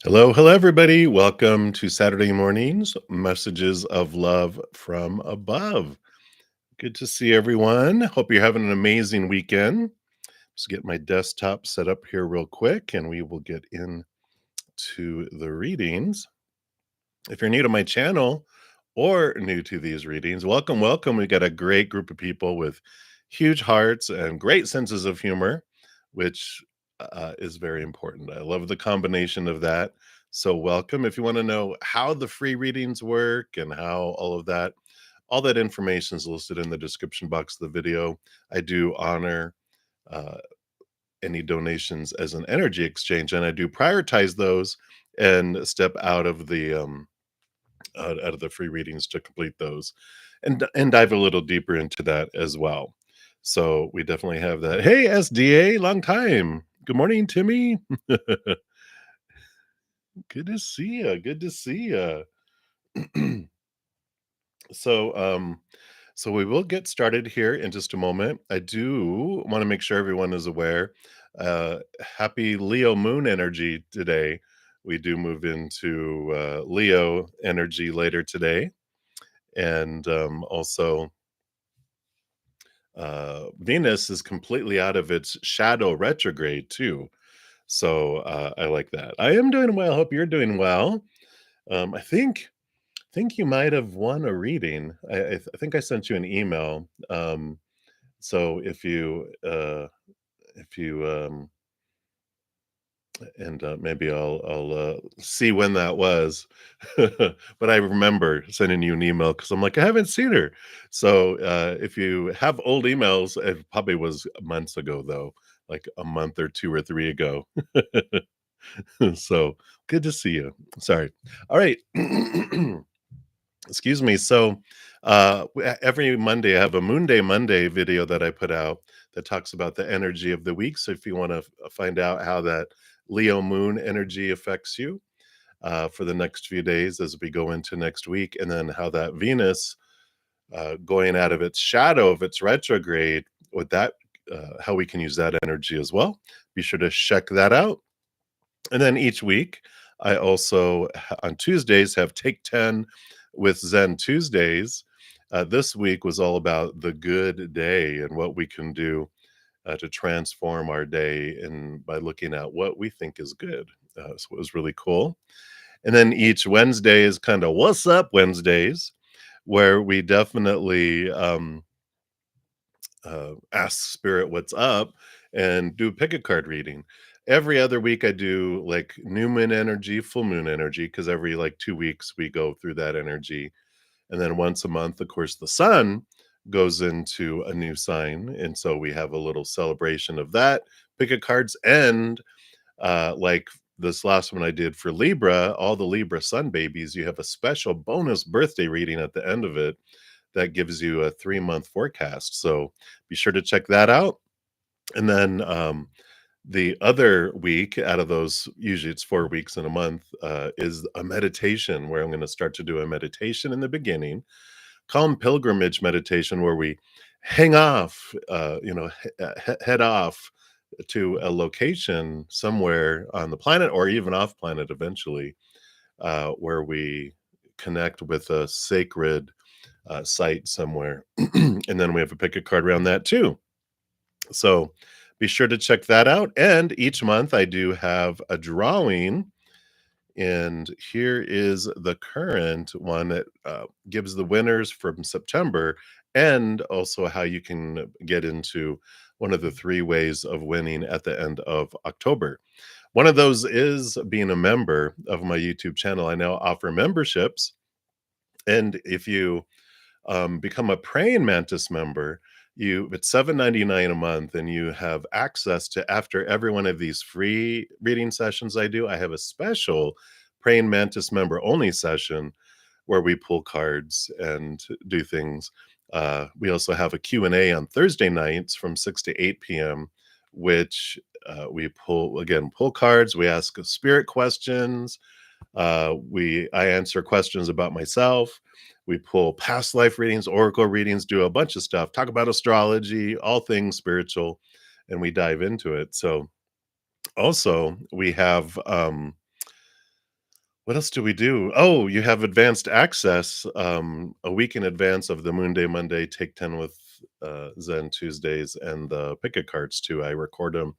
Hello, hello, everybody. Welcome to Saturday mornings, messages of love from above. Good to see everyone. Hope you're having an amazing weekend. Just get my desktop set up here real quick and we will get into the readings. If you're new to my channel or new to these readings, welcome, welcome. We got a great group of people with huge hearts and great senses of humor, which is very important. I love the combination of that. So, welcome. If you want to know how the free readings work and how all that information is listed in the description box of the video. I do honor uh, any donations as an energy exchange, and I do prioritize those and step out of the free readings to complete those and dive a little deeper into that as well. So we definitely have that. Hey, SDA, long time. Good morning, Timmy. Good to see you. Good to see you. So, so we will get started here in just a moment. I do want to make sure everyone is aware. Happy Leo moon energy today. We do move into Leo energy later today. And also, Venus is completely out of its shadow retrograde too. So I like that. I am doing well. Hope you're doing well. I think you might have won a reading. I think I sent you an email. So if you and maybe I'll see when that was. But I remember sending you an email because I'm like, I haven't seen her. So if you have old emails, it probably was months ago though, like a month or two or three ago. So good to see you. Sorry. All right. Excuse me. So, every Monday, I have a Moon Day Monday video that I put out that talks about the energy of the week. So, if you want to find out how that Leo moon energy affects you for the next few days as we go into next week, and then how that Venus going out of its shadow of its retrograde, with that, how we can use that energy as well. Be sure to check that out. And then each week, I also on Tuesdays have Take 10 with Zen Tuesdays. This week was all about the good day and what we can do to transform our day and by looking at what we think is good. So it was really cool. And then each Wednesday is kind of What's Up Wednesdays, where we definitely ask spirit what's up and do pick a card reading. Every other week I do like new moon energy, full moon energy, because every like 2 weeks we go through that energy. And then once a month, of course, the sun goes into a new sign. And so we have a little celebration of that. Pick a cards end like this last one I did for Libra, all the Libra sun babies, you have a special bonus birthday reading at the end of it that gives you a 3-month forecast. So be sure to check that out. And then the other week out of those, usually it's 4 weeks in a month, is a meditation where I'm going to start to do a meditation in the beginning, calm pilgrimage meditation where we hang off, head off to a location somewhere on the planet or even off planet eventually, where we connect with a sacred site somewhere. And then we have a pick a card around that too. So be sure to check that out. And each month I do have a drawing. And here is the current one that gives the winners from September and also how you can get into one of the 3 ways of winning at the end of October. One of those is being a member of my YouTube channel. I now offer memberships. And if you become a praying mantis member, it's $7.99 a month, and you have access to, after every one of these free reading sessions I do, I have a special praying mantis member only session where we pull cards and do things. We also have a Q&A on Thursday nights from 6 to 8 p.m., which we pull cards, we ask spirit questions, I answer questions about myself. We pull past life readings, oracle readings, do a bunch of stuff, talk about astrology, all things spiritual, and we dive into it. So also we have What else do we do? Oh, you have advanced access, a week in advance of the Moon Day Monday, Take 10 with, Zen Tuesdays, and the pick a cards too. I record them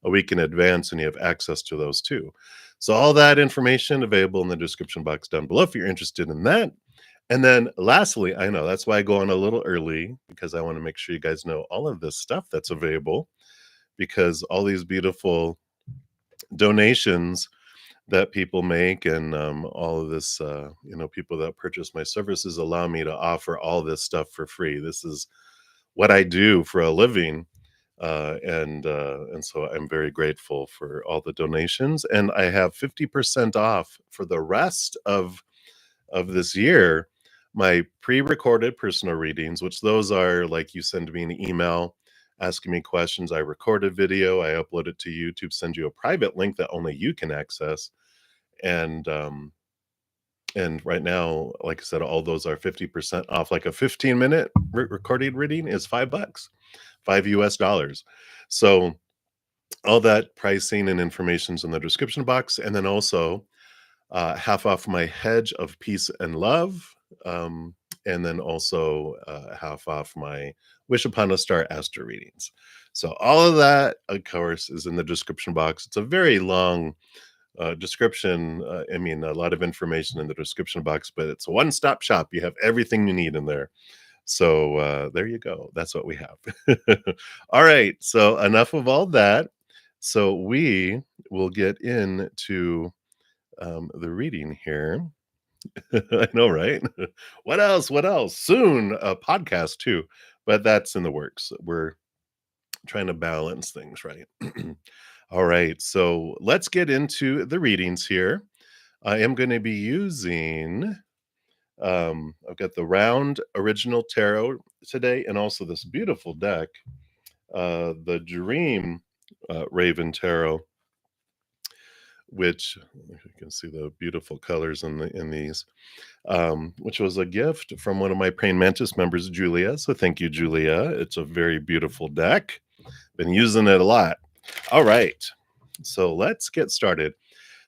a week in advance, and you have access to those too. So all that information available in the description box down below if you're interested in that. And then lastly, I know that's why I go on a little early because I wanna make sure you guys know all of this stuff that's available because all these beautiful donations that people make and all of this people that purchase my services allow me to offer all this stuff for free. This is what I do for a living, and so I'm very grateful for all the donations, and I have 50% off for the rest of this year my pre-recorded personal readings, which those are like you send me an email asking me questions, I record a video, I upload it to YouTube, send you a private link that only you can access, and right now, like I said, all those are 50% off. Like a 15-minute recorded reading is $5, $5 US. So all that pricing and information's in the description box, and then also half off my Hedge of Peace and Love, and then also half off my Wish Upon a Star Astro readings. So all of that, of course, is in the description box. It's a very long description. I mean, a lot of information in the description box, but it's a one-stop shop. You have everything you need in there. So there you go. That's what we have. All right. So enough of all that. So we will get into the reading here. I know, right? What else? What else? Soon a podcast too, but that's in the works. We're trying to balance things, right? All right, so let's get into the readings here. I am going to be using, I've got the round original tarot today, and also this beautiful deck, the Dream Raven Tarot, which you can see the beautiful colors in these, which was a gift from one of my praying mantis members, Julia. So thank you, Julia. It's a very beautiful deck. Been using it a lot. All right. So let's get started.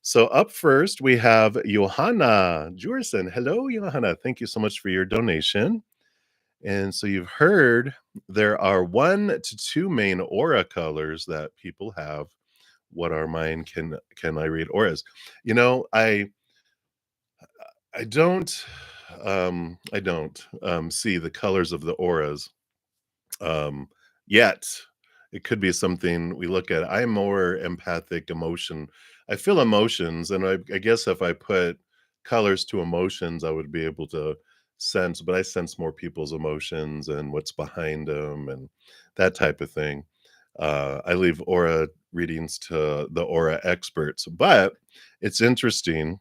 So up first, we have Johanna Jursen. Hello, Johanna. Thank you so much for your donation. And so you've heard there are 1 to 2 main aura colors that people have. What are mine? Can I read auras? You know, I don't see the colors of the auras um, yet. It could be something we look at. I'm more empathic emotion. I feel emotions, and I guess if I put colors to emotions, I would be able to sense, but I sense more people's emotions and what's behind them and that type of thing. I leave aura readings to the aura experts, but it's interesting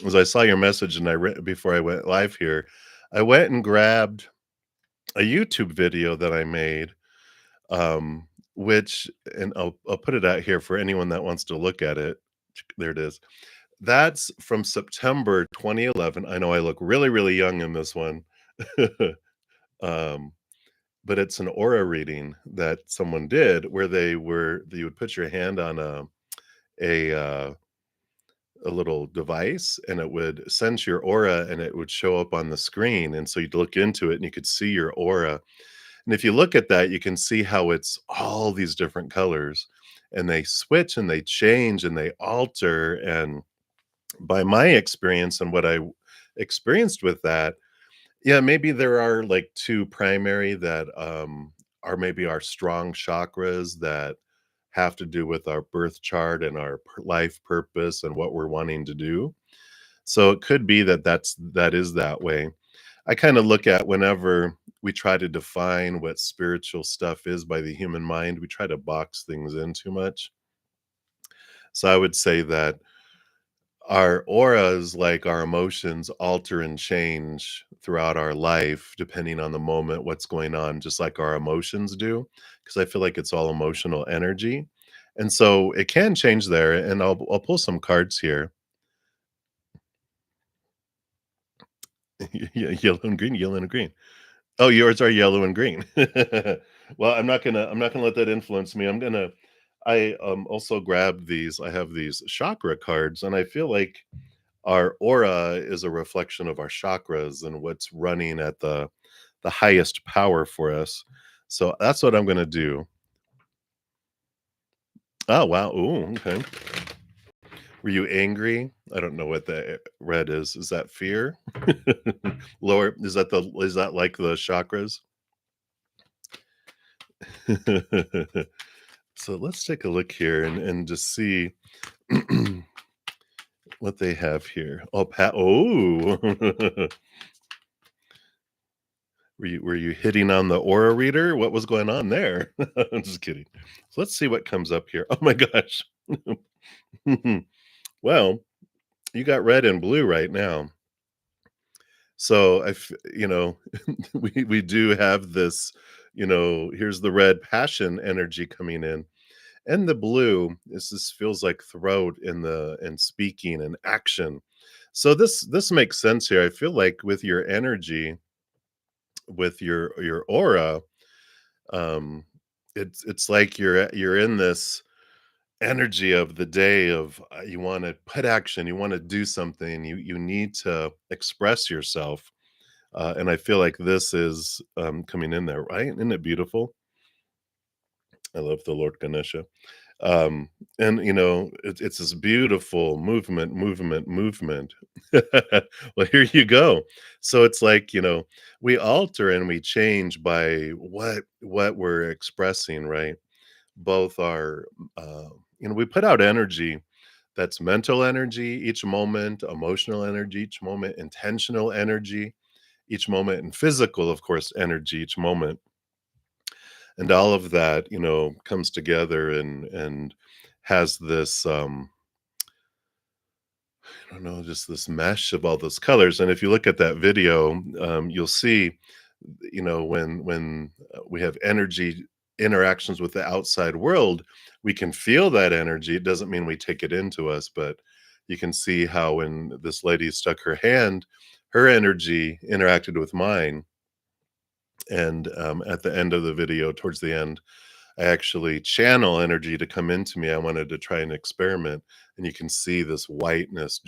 as I saw your message and before I went live here, I went and grabbed a YouTube video that I made, which and I'll put it out here for anyone that wants to look at it. There it is. That's from September 2011. I know I look really, really young in this one. um, but it's an aura reading that someone did where you would put your hand on a uh, a little device and it would sense your aura and it would show up on the screen. And so you'd look into it and you could see your aura. And if you look at that, you can see how it's all these different colors and they switch and they change and they alter. And by my experience and what I experienced with that, yeah, maybe there are like two primary that are maybe our strong chakras that have to do with our birth chart and our life purpose and what we're wanting to do. So it could be that that is that way. I kind of look at whenever we try to define what spiritual stuff is by the human mind, we try to box things in too much. So I would say that our auras, like our emotions, alter and change throughout our life depending on the moment, what's going on, just like our emotions do, because I feel like it's all emotional energy. And so it can change there. And I'll pull some cards here. Yellow and green, yellow and green. Oh, yours are yellow and green. Well, I'm not gonna let that influence me. I also grabbed these. I have these chakra cards, and I feel like our aura is a reflection of our chakras and what's running at the highest power for us. So that's what I'm gonna do. Oh, wow. Ooh, okay. Were you angry? I don't know what the red is. Is that fear? Lower is that like the chakras? So let's take a look here and just see what they have here. Oh, oh. Were you hitting on the aura reader? What was going on there? I'm just kidding. So let's see what comes up here. Oh my gosh. Well, you got red and blue right now. So we do have this, here's the red passion energy coming in. And the blue is this feels like throat in the and speaking and action. So this makes sense here. I feel like with your energy, with your aura, um, it's like you're in this energy of the day of you want to put action, you want to do something, you need to express yourself. And I feel like this is coming in there, right? Isn't it beautiful? I love the Lord Ganesha. And it's this beautiful movement. Well, here you go. So it's like, we alter and we change by what we're expressing, right? Both are we put out energy that's mental energy each moment, emotional energy each moment, intentional energy each moment, and physical, of course, energy each moment. And all of that, comes together and has this I don't know, just this mesh of all those colors. And if you look at that video, you'll see, when we have energy interactions with the outside world, we can feel that energy. It doesn't mean we take it into us, but you can see how when this lady stuck her hand, her energy interacted with mine. And at the end of the video, towards the end, I actually channel energy to come into me. I wanted to try an experiment, and you can see this whiteness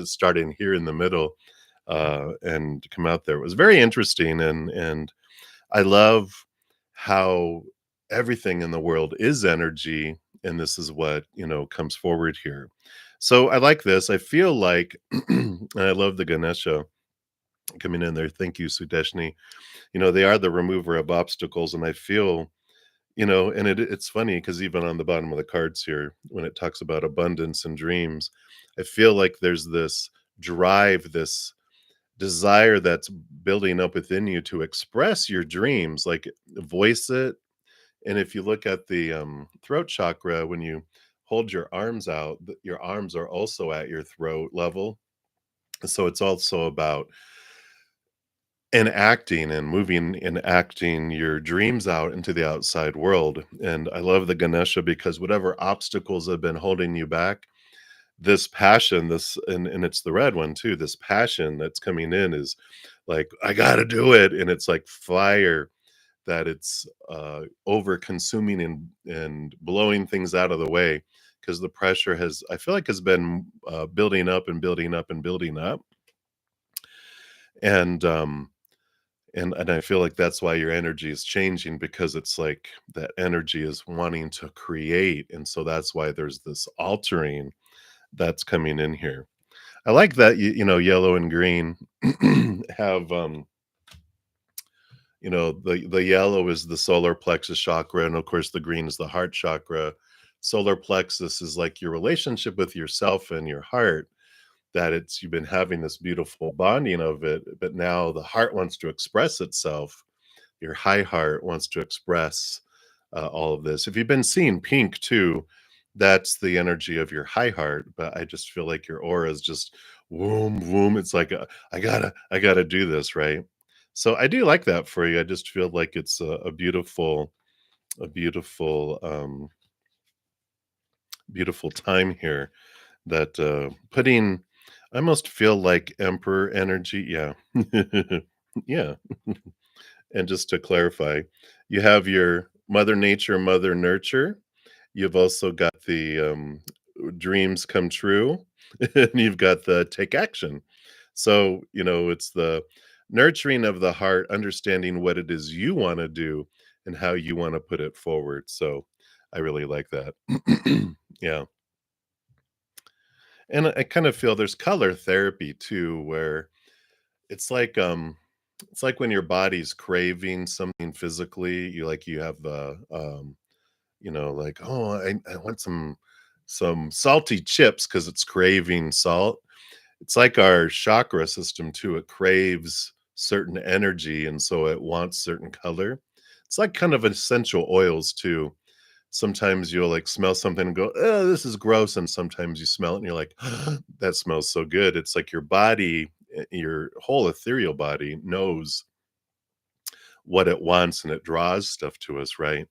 starting here in the middle and come out there. It was very interesting, and I love how everything in the world is energy, and this is what comes forward here. So I like this. I feel like, and I love the Ganesha coming in there. Thank you, Sudeshni. They are the remover of obstacles, and I feel and it's funny because even on the bottom of the cards here, when it talks about abundance and dreams, I feel like there's this drive, this desire that's building up within you to express your dreams, like voice it. And if you look at the throat chakra, when you hold your arms out, your arms are also at your throat level. So it's also about enacting and moving and acting your dreams out into the outside world. And I love the Ganesha because whatever obstacles have been holding you back, this passion, and it's the red one too, this passion that's coming in is like, I gotta do it. And it's like fire that it's over consuming and blowing things out of the way because the pressure I feel like has been building up and building up and building up. And and I feel like that's why your energy is changing because it's like that energy is wanting to create, and so that's why there's this altering that's coming in here. I like that yellow and green have the yellow is the solar plexus chakra, and of course the green is the heart chakra. Solar plexus is like your relationship with yourself and your heart, that it's you've been having this beautiful bonding of it, but now the heart wants to express itself. Your high heart wants to express all of this. If you've been seeing pink too, that's the energy of your high heart. But I just feel like your aura is just whoom, whoom. It's like I gotta do this, right? So I do like that for you. I just feel like it's a beautiful, beautiful time here. That putting, I almost feel like emperor energy. Yeah, yeah. And just to clarify, you have your mother nature, mother nurture. You've also got the dreams come true. and you've got the take action. So, it's the nurturing of the heart, understanding what it is you want to do and how you want to put it forward. So, I really like that. Yeah. And I kind of feel there's color therapy too, where it's like it's like when your body's craving something physically, you have like, oh, I want some salty chips because it's craving salt. It's like our chakra system too. It craves certain energy, and so it wants certain color. It's like kind of essential oils too. Sometimes you'll like smell something and go, oh, this is gross. And sometimes you smell it and you're like, that smells so good. It's like your body, your whole ethereal body knows what it wants and it draws stuff to us, right?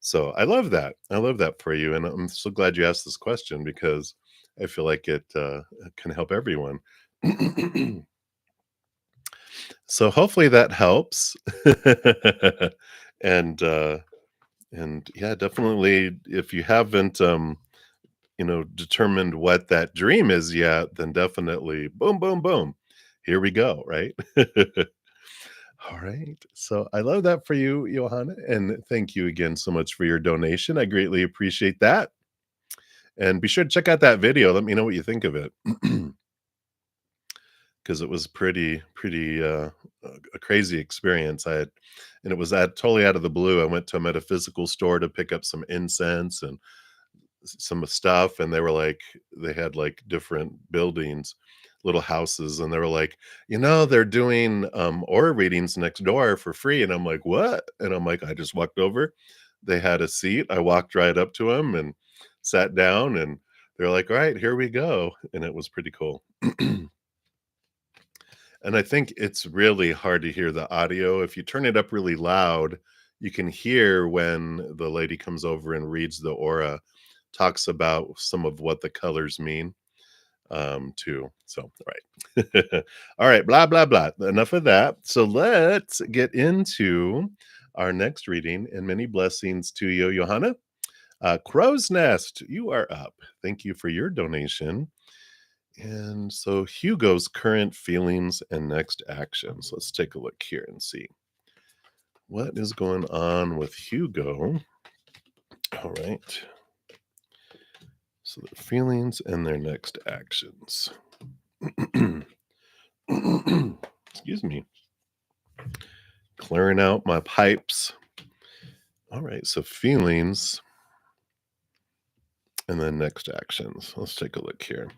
So I love that. I love that for you. And I'm so glad you asked this question because I feel like it can help everyone. So hopefully that helps. and and yeah, definitely if you haven't determined what that dream is yet, then definitely boom, boom, boom. Here we go, right? All right. So I love that for you, Johanna. And thank you again so much for your donation. I greatly appreciate that. And be sure to check out that video. Let me know what you think of it. Because it was pretty a crazy experience. And it was totally out of the blue. I went to a metaphysical store to pick up some incense and some stuff, and they had like different buildings, little houses, and they were like, they're doing aura readings next door for free. And I'm like, what? And I'm like, I just walked over. They had a seat. I walked right up to them and sat down, and they're like, all right, here we go. And it was pretty cool. And I think it's really hard to hear the audio. If you turn it up really loud, you can hear when the lady comes over and reads the aura, talks about some of what the colors mean, too. So, all right. All right, blah, blah, blah. Enough of that. So let's get into our next reading, and many blessings to you, Johanna. Crow's Nest, you are up. Thank you for your donation. And so Hugo's current feelings and next actions. Let's take a look here and see what is going on with Hugo. All right. So their feelings and their next actions. Excuse me. Clearing out my pipes. All right. So feelings and then next actions. Let's take a look here.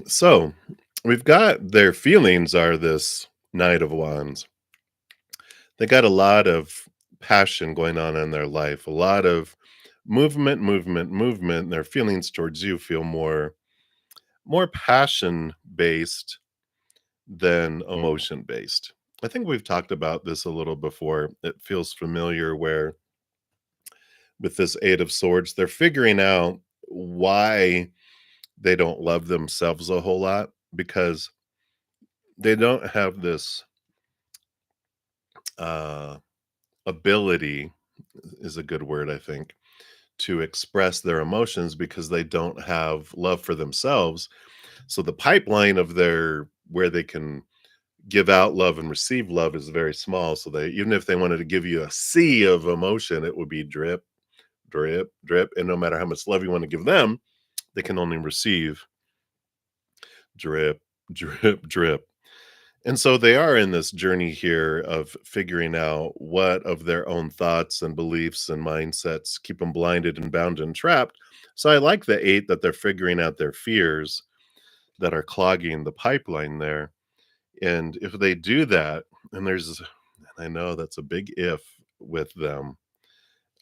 So we've got their feelings are this Knight of Wands. They got a lot of passion going on in their life, a lot of movement, movement, movement. Their feelings towards you feel more passion based than emotion based. I think we've talked about this a little before. It feels familiar where with this 8 of swords, they're figuring out why they don't love themselves a whole lot because they don't have this uh ability is a good word, I think, to express their emotions because they don't have love for themselves. So the pipeline of their where they can give out love and receive love is very small. So they even if they wanted to give you a sea of emotion, it would be drip, drip, drip. And no matter how much love you want to give them, they can only receive drip, drip, drip. And so they are in this journey here of figuring out what of their own thoughts and beliefs and mindsets keep them blinded and bound and trapped. So I like the 8 that they're figuring out their fears that are clogging the pipeline there. And if they do that, and I know that's a big if with them,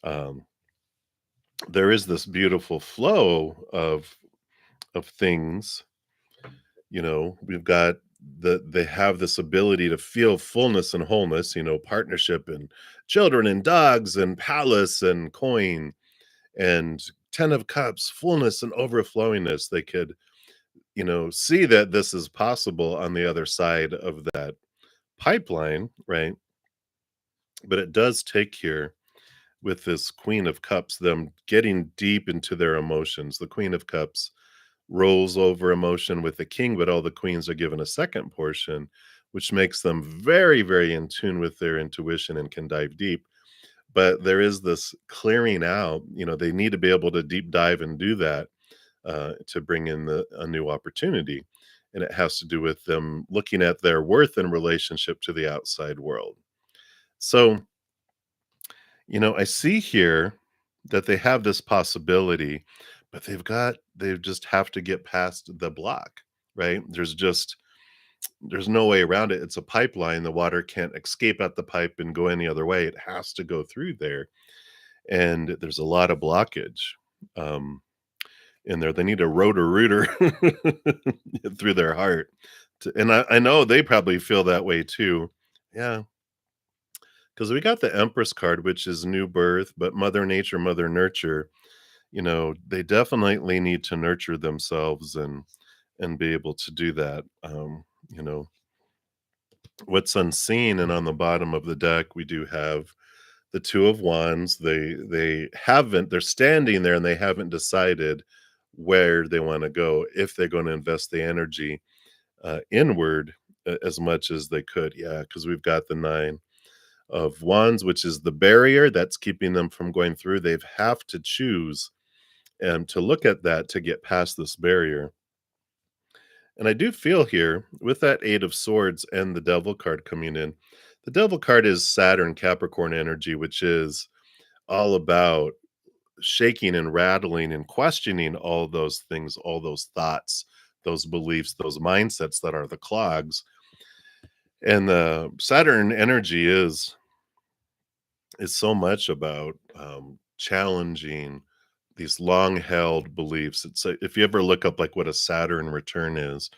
um, there is this beautiful flow of things. We've got they have this ability to feel fullness and wholeness, partnership and children and dogs and palace and coin and 10 of cups, fullness and overflowingness. They could, see that this is possible on the other side of that pipeline, right? But it does take here with this Queen of Cups, them getting deep into their emotions. The Queen of Cups rolls over emotion with the king, but all the queens are given a second portion, which makes them very, very in tune with their intuition and can dive deep. But there is this clearing out, they need to be able to deep dive and do that to bring in a new opportunity. And it has to do with them looking at their worth in relationship to the outside world. So, I see here that they have this possibility, but they just have to get past the block, right? There's no way around it. It's a pipeline. The water can't escape at the pipe and go any other way. It has to go through there. And there's a lot of blockage um, in there. They need a rotor-rooter through their heart. And I know they probably feel that way too. Yeah, because we got the Empress card, which is new birth, but Mother Nature, Mother Nurture, they definitely need to nurture themselves and be able to do that. You know, what's unseen and on the bottom of the deck, we do have the Two of Wands. They're standing there and they haven't decided where they want to go, if they're going to invest the energy inward as much as they could. Yeah, because we've got the Nine of Wands, which is the barrier that's keeping them from going through. They've have to choose and to look at that to get past this barrier. And I do feel here with that Eight of Swords and the Devil card coming in. The Devil card is Saturn Capricorn energy, which is all about shaking and rattling and questioning all those things, all those thoughts, those beliefs, those mindsets that are the clogs. And the Saturn energy is so much about challenging these long held beliefs. If you ever look up like what a Saturn return is,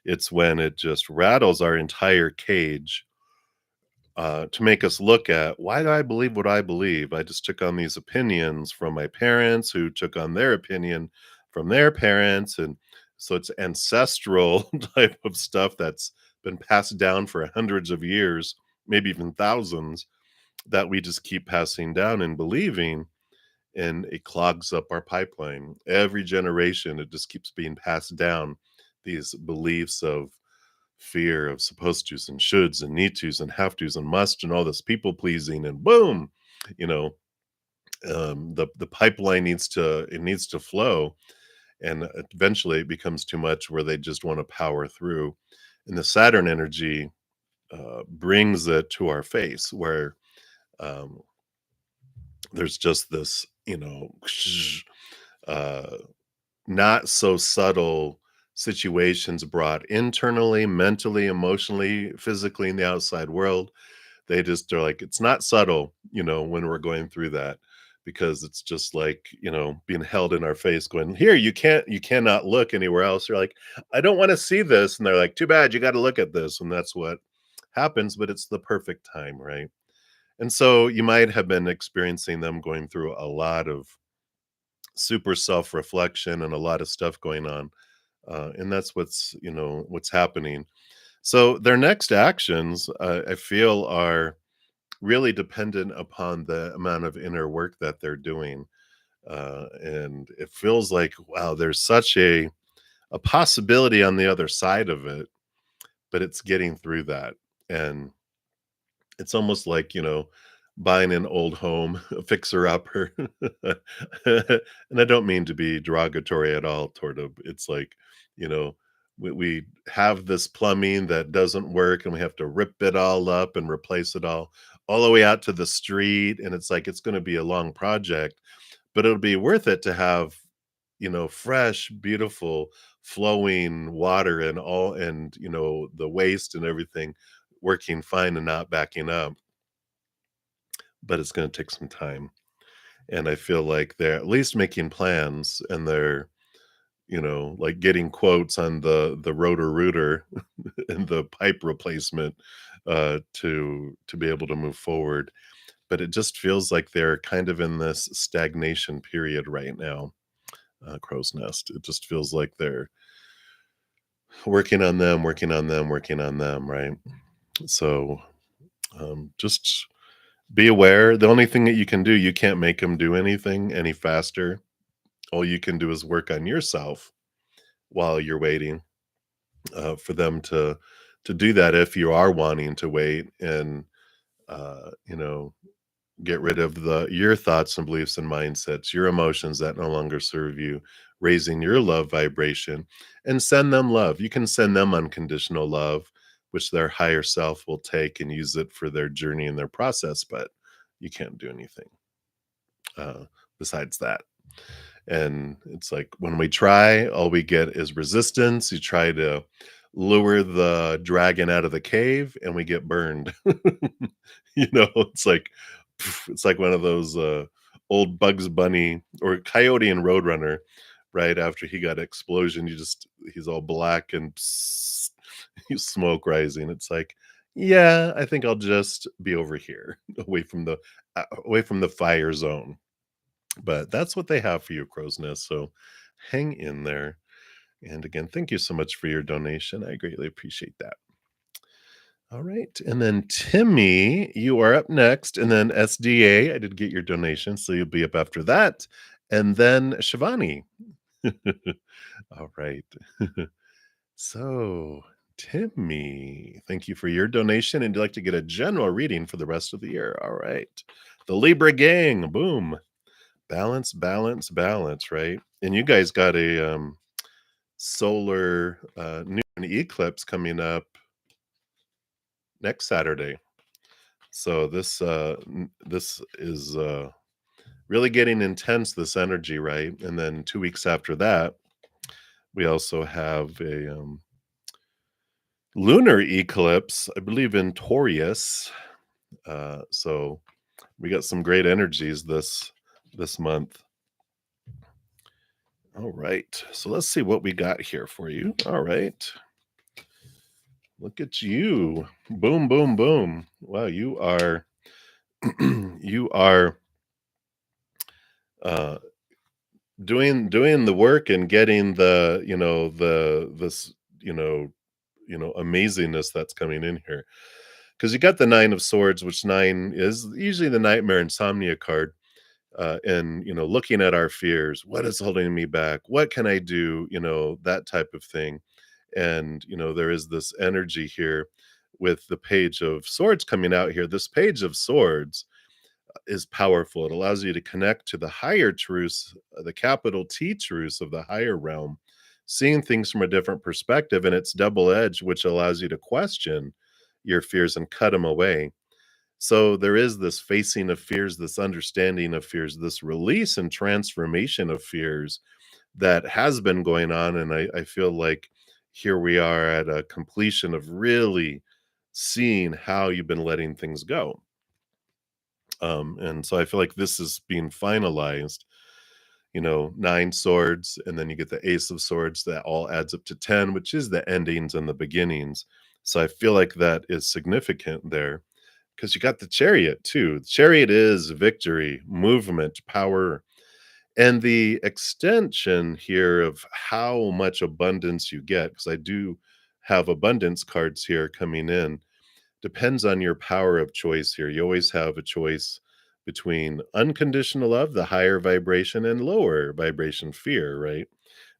it's when it just rattles our entire cage to make us look at, why do I believe what I believe? I just took on these opinions from my parents, who took on their opinion from their parents. And so it's ancestral type of stuff that's been passed down for hundreds of years, maybe even thousands, that we just keep passing down and believing, and it clogs up our pipeline. Every generation, it just keeps being passed down, these beliefs of fear of supposed tos and shoulds and need tos and have tos and must and all this people pleasing, and boom, you know, the pipeline needs to flow, and eventually it becomes too much where they just want to power through. And the Saturn energy brings it to our face, where um, there's just this, uh, not so subtle situations brought internally, mentally, emotionally, physically in the outside world. They just are like, it's not subtle, when we're going through that, because it's just like, being held in our face going, here, you cannot look anywhere else. You're like, I don't want to see this. And they're like, too bad, you got to look at this. And that's what happens, but it's the perfect time, right? And so you might have been experiencing them going through a lot of super self-reflection and a lot of stuff going on. And that's what's happening. So their next actions, I feel, are really dependent upon the amount of inner work that they're doing. And it feels like, wow, there's such a possibility on the other side of it, but it's getting through that. And it's almost like, buying an old home, a fixer-upper. And I don't mean to be derogatory at all toward a it's like, you know, we have this plumbing that doesn't work, and we have to rip it all up and replace it all the way out to the street, and it's like it's gonna be a long project, but it'll be worth it to have, fresh, beautiful, flowing water and the waste and everything working fine and not backing up. But it's gonna take some time, and I feel like they're at least making plans, and they're, like, getting quotes on the rotor-rooter and the pipe replacement, to be able to move forward. But it just feels like they're kind of in this stagnation period right now, crow's nest. It just feels like they're working on them, working on them, working on them, right? So, just Be aware. The only thing that you can do, you can't make them do anything any faster. All you can do is work on yourself while you're waiting, for them to do that if you are wanting to wait and, you know, get rid of the your thoughts and beliefs and mindsets, your emotions that no longer serve you, raising your love vibration, and send them love. You can send them unconditional love, which their higher self will take and use it for their journey and their process, but you can't do anything uh, besides that. And it's like when we try, all we get is resistance. You try to lure the dragon out of the cave and we get burned. It's like it's like one of those old Bugs Bunny or Coyote and Roadrunner, right? After he got explosion, he's all black and smoke rising. It's like, yeah, I think I'll just be over here, away from the fire zone. But that's what they have for you, Crow's Nest, so hang in there. And again, thank you so much for your donation. I greatly appreciate that. All right. And then Timmy, you are up next. And then SDA, I did get your donation, so you'll be up after that. And then Shivani. All right. So, Timmy, thank you for your donation. And you'd like to get a general reading for the rest of the year. All right. The Libra gang, boom. Balance, balance, balance, right? And you guys got a solar new moon eclipse coming up next Saturday. So this is really getting intense, this energy, right? And then 2 weeks after that, we also have a lunar eclipse, I believe in Taurus. So we got some great energies this month. All right. So let's see what we got here for you. All right. Look at you. Boom, boom, boom. Wow, you are you are uh doing the work and getting the, this, amazingness that's coming in here. Because you got the 9 of Swords, which 9 is usually the nightmare insomnia card. And looking at our fears, what is holding me back, what can I do, that type of thing. And there is this energy here with the Page of Swords coming out here. This Page of Swords is powerful. It allows you to connect to the higher truths, the capital T truths of the higher realm, seeing things from a different perspective. And it's double edged, which allows you to question your fears and cut them away. So there is this facing of fears, this understanding of fears, this release and transformation of fears that has been going on. And I feel like here we are at a completion of really seeing how you've been letting things go. And so I feel like this is being finalized, 9 swords, and then you get the Ace of Swords that all adds up to 10, which is the endings and the beginnings. So I feel like that is significant there because you got the Chariot too. The Chariot is victory, movement, power, and the extension here of how much abundance you get, because I do have abundance cards here coming in, depends on your power of choice here. You always have a choice between unconditional love, the higher vibration, and lower vibration fear, right?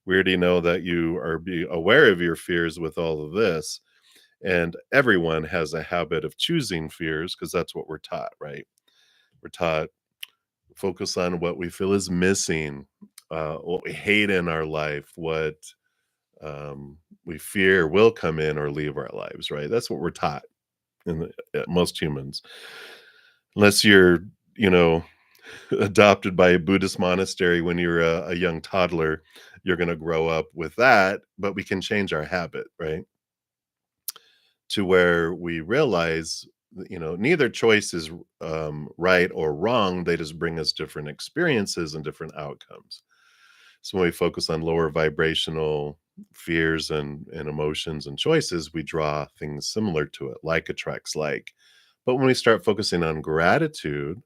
We already know that you are be aware of your fears with all of this. And everyone has a habit of choosing fears because that's what we're taught, right? We're taught focus on what we feel is missing, what we hate in our life, what we fear will come in or leave our lives, right? That's what we're taught in most humans. Unless you're, you know, adopted by a Buddhist monastery when you're a young toddler, you're going to grow up with that. But we can change our habit, right? To where we realize, neither choice is right or wrong. They just bring us different experiences and different outcomes. So when we focus on lower vibrational fears and emotions and choices, we draw things similar to it, like attracts like. But when we start focusing on gratitude,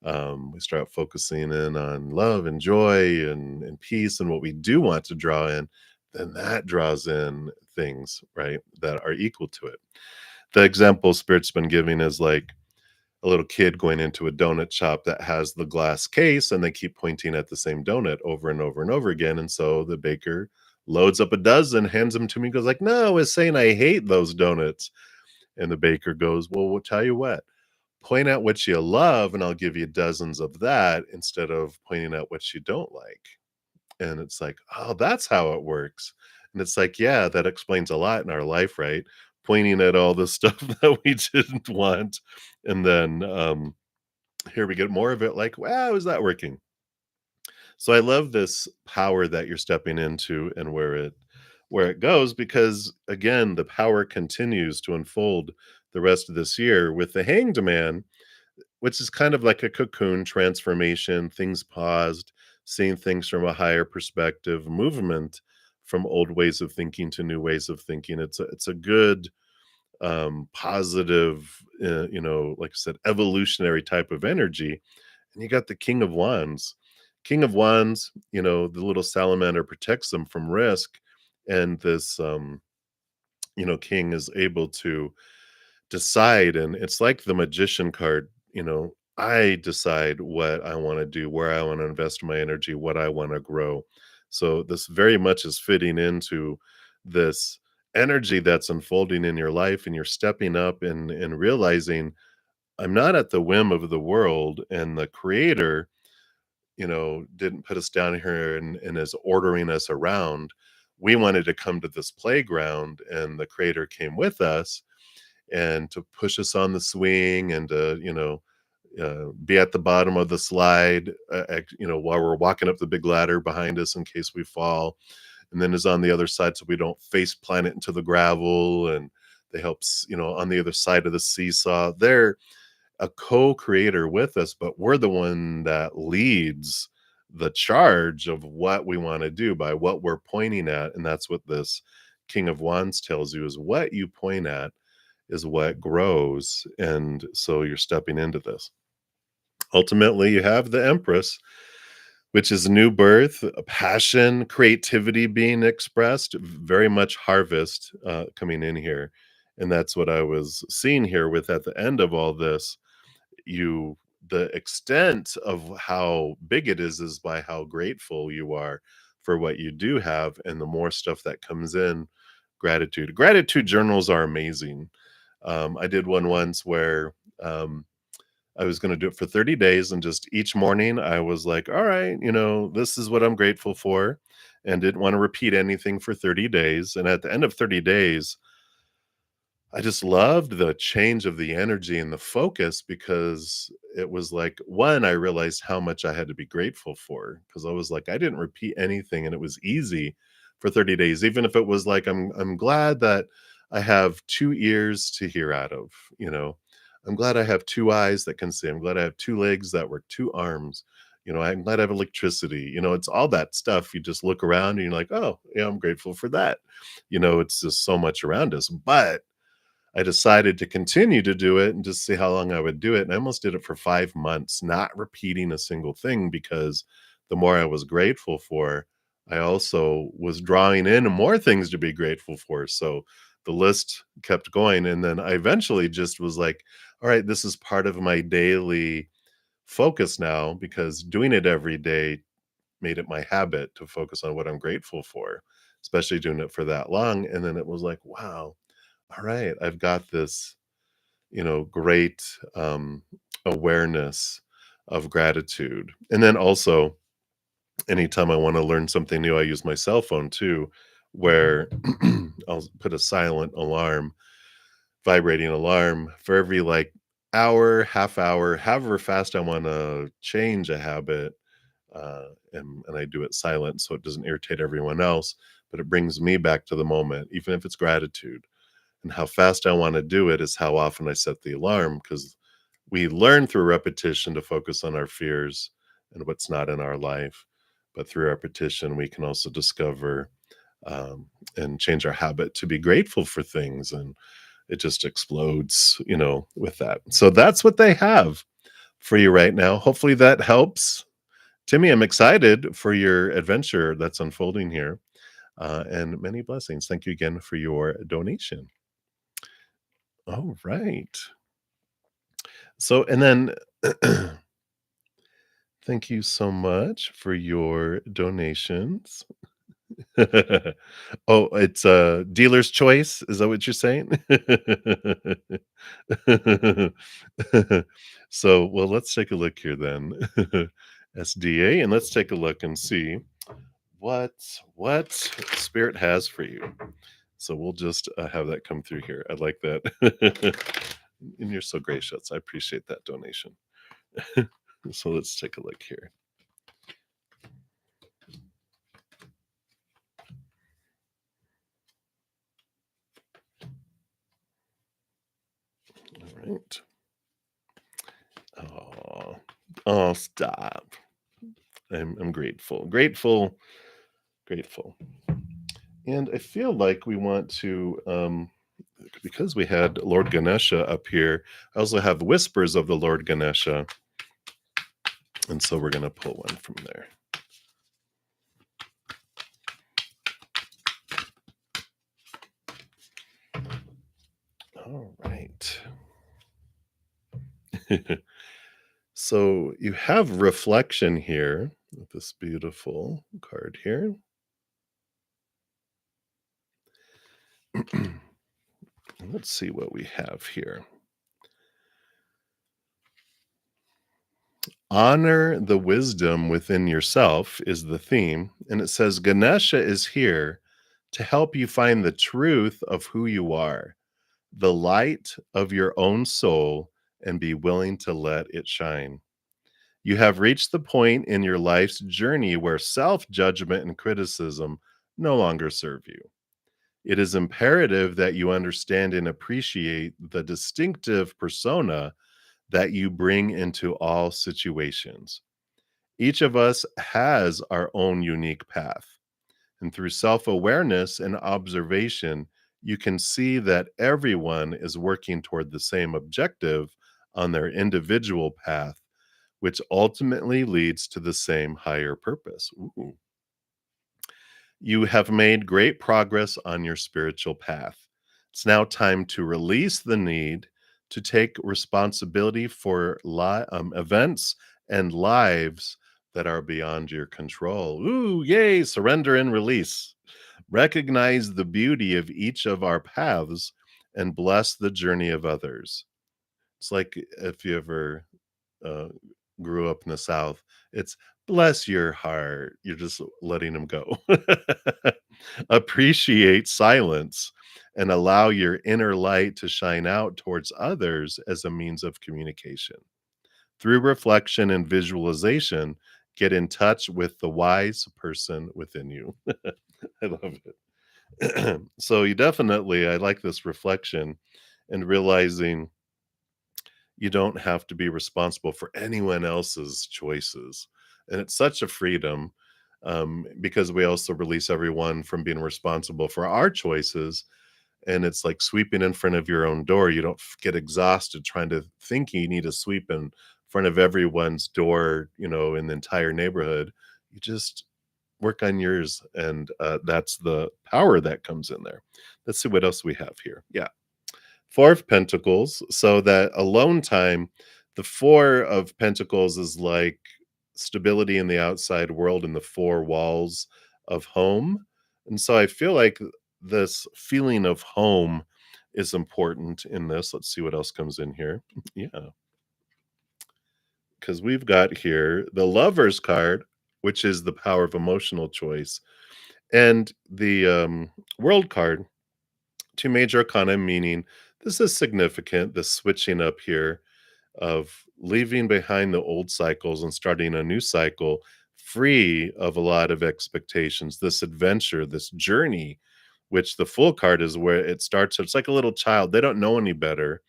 we start focusing in on love and joy and peace and what we do want to draw in, then that draws in things, right, that are equal to it. The example Spirit's been giving is like a little kid going into a donut shop that has the glass case, and they keep pointing at the same donut over and over and over again, and so the baker loads up a dozen, hands them to me, goes like, "No, it's saying I hate those donuts." And the baker goes, "Well, we'll tell you what, point out what you love, and I'll give you dozens of that instead of pointing out what you don't like." And it's like, "Oh, that's how it works." And it's like, yeah, that explains a lot in our life, right? Pointing at all the stuff that we didn't want, and then, here we get more of it like, "Wow, is that working?" So I love this power that you're stepping into and where it goes because, again, the power continues to unfold the rest of this year with the Hanged Man, which is kind of like a cocoon transformation, things paused, seeing things from a higher perspective, movement from old ways of thinking to new ways of thinking. It's a good, positive, like I said, evolutionary type of energy. And you got the King of Wands. King of Wands, the little salamander protects them from risk, and this, king is able to decide, and it's like the magician card, I decide what I want to do, where I want to invest my energy, what I want to grow. So this very much is fitting into this energy that's unfolding in your life, and you're stepping up and realizing I'm not at the whim of the world, and the creator, didn't put us down here and is ordering us around. We wanted to come to this playground, and the creator came with us and to push us on the swing and to, be at the bottom of the slide, while we're walking up the big ladder behind us in case we fall, and then is on the other side so we don't face plant it into the gravel. And they helps, on the other side of the seesaw. They're a co-creator with us, but we're the one that leads the charge of what we want to do by what we're pointing at. And that's what this King of Wands tells you, is what you point at is what grows. And so you're stepping into this. Ultimately, you have the Empress, which is new birth, a passion, creativity being expressed, very much harvest coming in here. And that's what I was seeing here with at the end of all this. You The extent of how big it is by how grateful you are for what you do have, and the more stuff that comes in, gratitude journals are amazing. I did one once where, I was going to do it for 30 days, and just each morning I was like, all right, this is what I'm grateful for, and didn't want to repeat anything for 30 days. And at the end of 30 days, I just loved the change of the energy and the focus, because it was like, one, I realized how much I had to be grateful for, because I was like, I didn't repeat anything, and it was easy for 30 days. Even if it was like, I'm glad that I have 2 ears to hear out of, you know. I'm glad I have 2 eyes that can see. I'm glad I have 2 legs that work, 2 arms. I'm glad I have electricity. It's all that stuff. You just look around and you're like, oh, yeah, I'm grateful for that. It's just so much around us. But I decided to continue to do it and just see how long I would do it, and I almost did it for 5 months, not repeating a single thing, because the more I was grateful for, I also was drawing in more things to be grateful for. So the list kept going, and then I eventually just was like, "All right, this is part of my daily focus now," because doing it every day made it my habit to focus on what I'm grateful for, especially doing it for that long. And then it was like, "Wow, all right, I've got this, great, awareness of gratitude." And then also, anytime I want to learn something new, I use my cell phone too, where I'll put a silent alarm, vibrating alarm for every like hour, half hour, however fast I want to change a habit. And I do it silent so it doesn't irritate everyone else, but it brings me back to the moment, even if it's gratitude. And how fast I wanna do it is how often I set the alarm, because we learn through repetition to focus on our fears and what's not in our life. But through repetition, we can also discover, and change our habit to be grateful for things, and it just explodes, with that. So that's what they have for you right now. Hopefully that helps. Timmy, I'm excited for your adventure that's unfolding here, and many blessings. Thank you again for your donation. All right. So, and then thank you so much for your donations. Oh, it's a dealer's choice? Is that what you're saying? So, well, let's take a look here then. SDA, and let's take a look and see what spirit has for you. So we'll just have that come through here. I like that. And you're so gracious. I appreciate that donation. So let's take a look here. All right. Oh, oh, stop. I'm grateful, grateful, grateful. And I feel like we want to, because we had Lord Ganesha up here, I also have whispers of the Lord Ganesha. And so we're going to pull one from there. All right. So you have reflection here with this beautiful card here. Let's see what we have here. Honor the wisdom within yourself is the theme. And it says Ganesha is here to help you find the truth of who you are, the light of your own soul, and be willing to let it shine. You have reached the point in your life's journey where self judgment and criticism no longer serve you. It is imperative that you understand and appreciate the distinctive persona that you bring into all situations. Each of us has our own unique path. And through self awareness and observation, you can see that everyone is working toward the same objective on their individual path, which ultimately leads to the same higher purpose. Ooh. You have made great progress on your spiritual path. It's now time to release the need to take responsibility for events and lives that are beyond your control. Ooh, yay, surrender and release. Recognize the beauty of each of our paths and bless the journey of others. It's like if you ever uh, grew up in the South, it's bless your heart. You're just letting them go. Appreciate silence and allow your inner light to shine out towards others as a means of communication. Through reflection and visualization, get in touch with the wise person within you. I love it. So, you definitely, I like this reflection and realizing you don't have to be responsible for anyone else's choices. And it's such a freedom because we also release everyone from being responsible for our choices. And it's like sweeping in front of your own door. You don't get exhausted trying to think you need to sweep in front of everyone's door, in the entire neighborhood. You just work on yours. And that's the power that comes in there. Let's see what else we have here. Yeah. Four of Pentacles, so that alone time, the Four of Pentacles is like stability in the outside world in the four walls of home. And so I feel like this feeling of home is important in this. Let's see what else comes in here. Yeah, because we've got here the Lover's card, which is the power of emotional choice, and the World card, two major arcana, meaning this is significant, the switching up here of leaving behind the old cycles and starting a new cycle free of a lot of expectations, this adventure, this journey, which the Full card is where it starts. It's like a little child. They don't know any better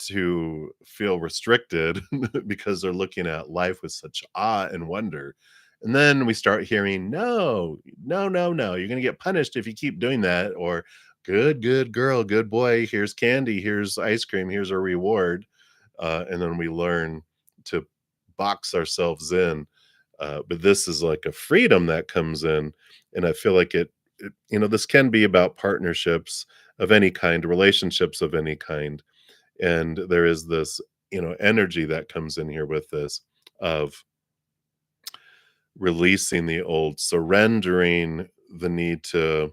to feel restricted because they're looking at life with such awe and wonder. And then we start hearing, no, no, no, no, you're going to get punished if you keep doing that. Or good, good girl, good boy, here's candy, here's ice cream, here's a reward. And then we learn to box ourselves in. But this is like a freedom that comes in. And I feel like this can be about partnerships of any kind, relationships of any kind, and there is this energy that comes in here with this of releasing the old, surrendering the need to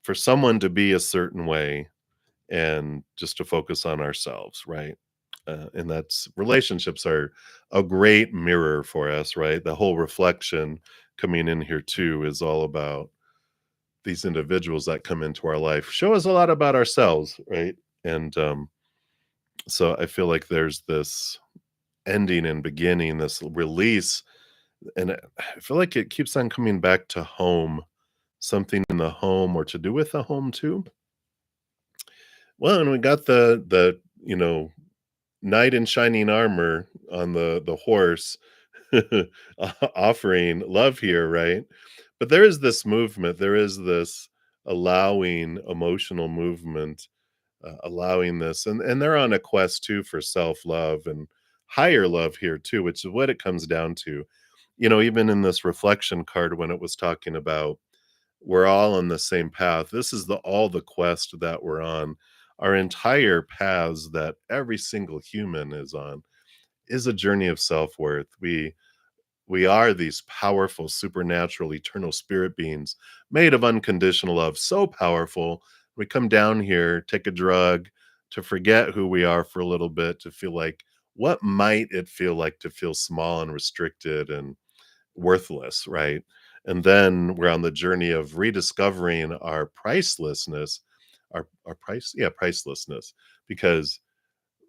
for someone to be a certain way and just to focus on ourselves, right? And that's relationships are a great mirror for us, right? The whole reflection coming in here too is all about these individuals that come into our life show us a lot about ourselves, right? And so I feel like there's this ending and beginning, this release, and I feel like it keeps on coming back to home, something in the home or to do with the home too. Well, and we got the knight in shining armor on the horse offering love here, right? But there is this movement, there is this allowing emotional movement, allowing this, and they're on a quest too for self-love and higher love here too, which is what it comes down to. Even in this reflection card when it was talking about we're all on the same path. This is the quest that we're on. Our entire paths that every single human is on is a journey of self-worth. We are these powerful, supernatural, eternal spirit beings made of unconditional love, so powerful. We come down here, take a drug to forget who we are for a little bit, to feel like, what might it feel like to feel small and restricted and worthless, right? And then we're on the journey of rediscovering our pricelessness, pricelessness, because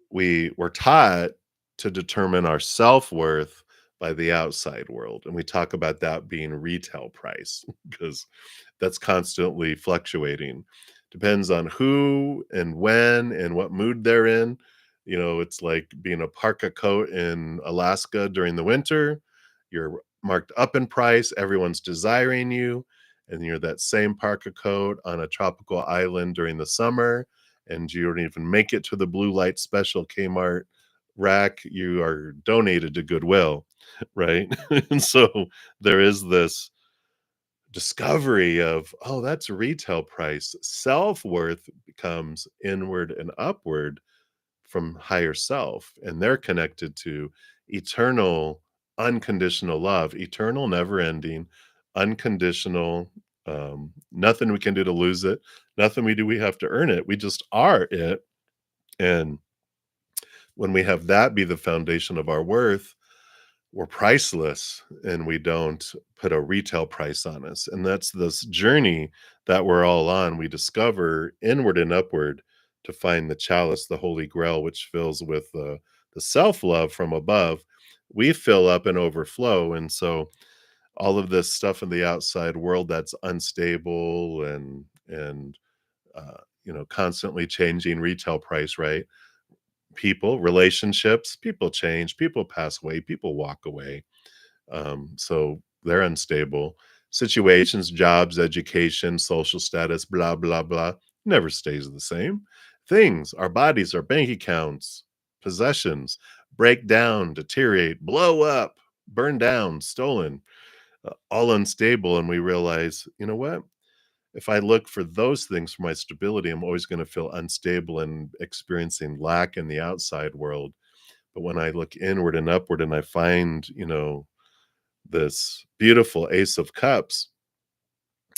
we were taught to determine our self-worth by the outside world, and we talk about that being retail price because that's constantly fluctuating. Depends on who and when and what mood they're in. It's like being a parka coat in Alaska during the winter. You're marked up in price, everyone's desiring you, and you're that same parka coat on a tropical island during the summer, and you don't even make it to the blue light special Kmart rack, you are donated to Goodwill, right? And so there is this discovery of, oh, that's retail price. Self-worth becomes inward and upward from higher self, and they're connected to eternal, unconditional love, eternal, never ending, unconditional, nothing we can do to lose it, nothing we do, we have to earn it. We just are it. And when we have that be the foundation of our worth, we're priceless and we don't put a retail price on us. And that's this journey that we're all on. We discover inward and upward to find the chalice, the holy grail, which fills with the self love from above. We fill up and overflow. And so all of this stuff in the outside world that's unstable and constantly changing retail price, right? People, relationships, people change, people pass away, people walk away. So they're unstable. Situations, jobs, education, social status, blah, blah, blah, never stays the same. Things, our bodies, our bank accounts, possessions break down, deteriorate, blow up, burn down, stolen, all unstable. And we realize, you know what? If I look for those things for my stability, I'm always going to feel unstable and experiencing lack in the outside world. But when I look inward and upward and I find, this beautiful Ace of Cups,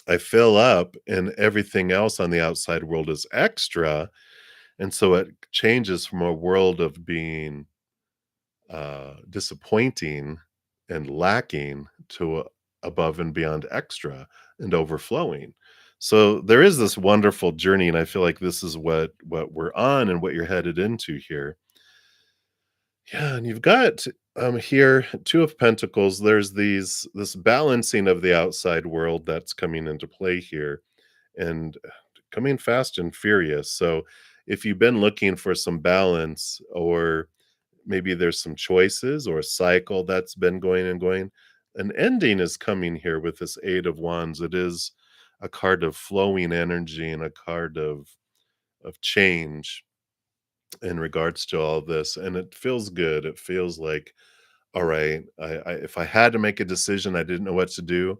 I fill up and everything else on the outside world is extra. And so it changes from a world of being disappointing and lacking to above and beyond extra and overflowing. So there is this wonderful journey, and I feel like this is what we're on and what you're headed into here. Yeah, and you've got here two of pentacles. There's this balancing of the outside world that's coming into play here and coming fast and furious. So if you've been looking for some balance, or maybe there's some choices or a cycle that's been going and going, an ending is coming here with this Eight of Wands. It is a card of flowing energy and a card of change in regards to all this, and it feels good. It feels like, all right, I if I had to make a decision, I didn't know what to do.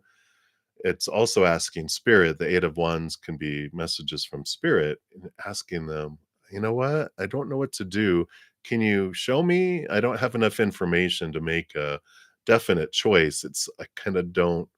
It's also asking spirit. The Eight of Wands can be messages from spirit, and asking them, you know what? I don't know what to do. Can you show me? I don't have enough information to make a definite choice. I kind of don't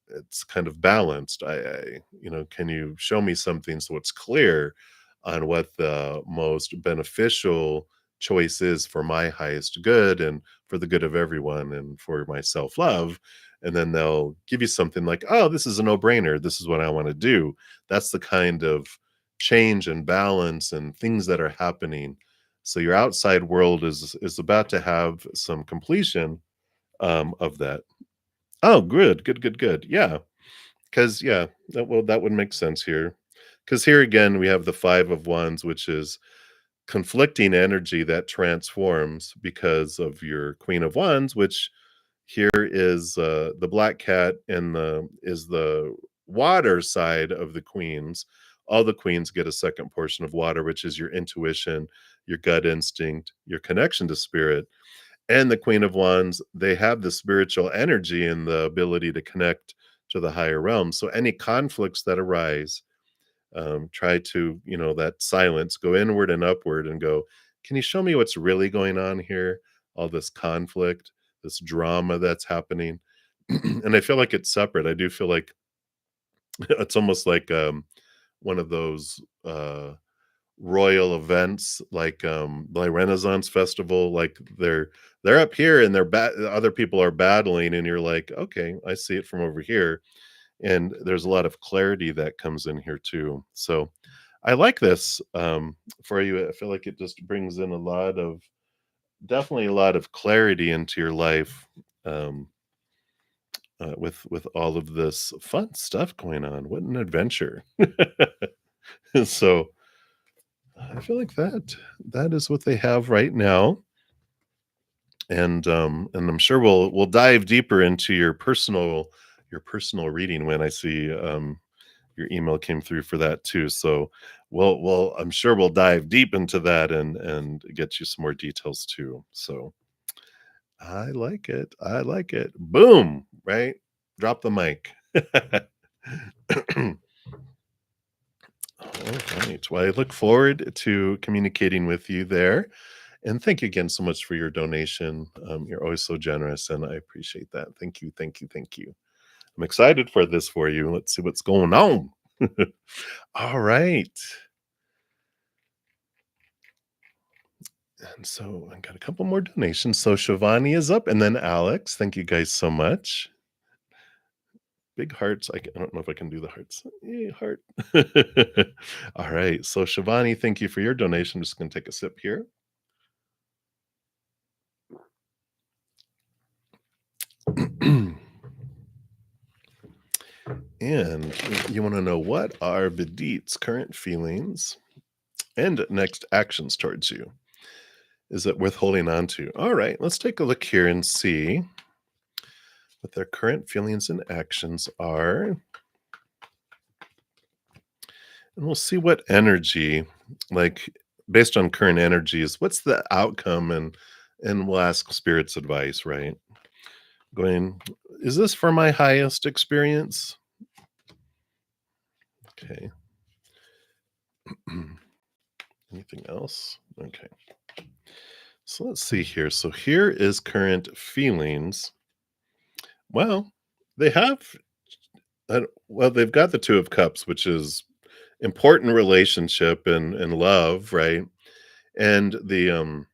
it's kind of balanced. Can you show me something so it's clear on what the most beneficial choice is for my highest good and for the good of everyone and for my self love? And then they'll give you something like, oh, this is a no brainer. This is what I want to do. That's the kind of change and balance and things that are happening. So your outside world is about to have some completion of that. Oh, good, good, good, good. Yeah. 'Cause yeah, that would make sense here. Because here again, we have the 5 of Wands, which is conflicting energy that transforms because of your Queen of Wands, which here is, the black cat and the water side of the queens. All the queens get a second portion of water, which is your intuition, your gut instinct, your connection to spirit. And the Queen of Wands, they have the spiritual energy and the ability to connect to the higher realms. So any conflicts that arise, try to, that silence, go inward and upward and go, can you show me what's really going on here? All this conflict, this drama that's happening. And I feel like it's separate. I do feel like it's almost like one of those royal events like Renaissance festival, like they're up here and other people are battling and you're like, okay, I see it from over here. And there's a lot of clarity that comes in here too. So I like this for you. I feel like it just brings in definitely a lot of clarity into your life, um, with all of this fun stuff going on. What an adventure! So I feel like that is what they have right now, and I'm sure we'll dive deeper into your personal reading when I see your email came through for that too. So we'll I'm sure we'll dive deep into that and get you some more details too. So I like it. I like it. Boom! Right? Drop the mic. All right. Well, I look forward to communicating with you there. And thank you again so much for your donation. You're always so generous, and I appreciate that. Thank you. Thank you. Thank you. I'm excited for this for you. Let's see what's going on. All right. And so I got a couple more donations. So Shivani is up, and then Alex. Thank you guys so much. Big hearts. I don't know if I can do the hearts. Yay, heart. All right. So Shivani, thank you for your donation. I'm just going to take a sip here. And you want to know what are Vidit's current feelings and next actions towards you? Is it worth holding on to? All right, let's take a look here and see what their current feelings and actions are. And we'll see what energy, like based on current energies, what's the outcome and we'll ask spirit's advice, right? Going, is this for my highest experience? Okay. Anything else? Okay. So let's see here. So here is current feelings. Well, they have they've got the 2 of Cups, which is important relationship and love, right? And the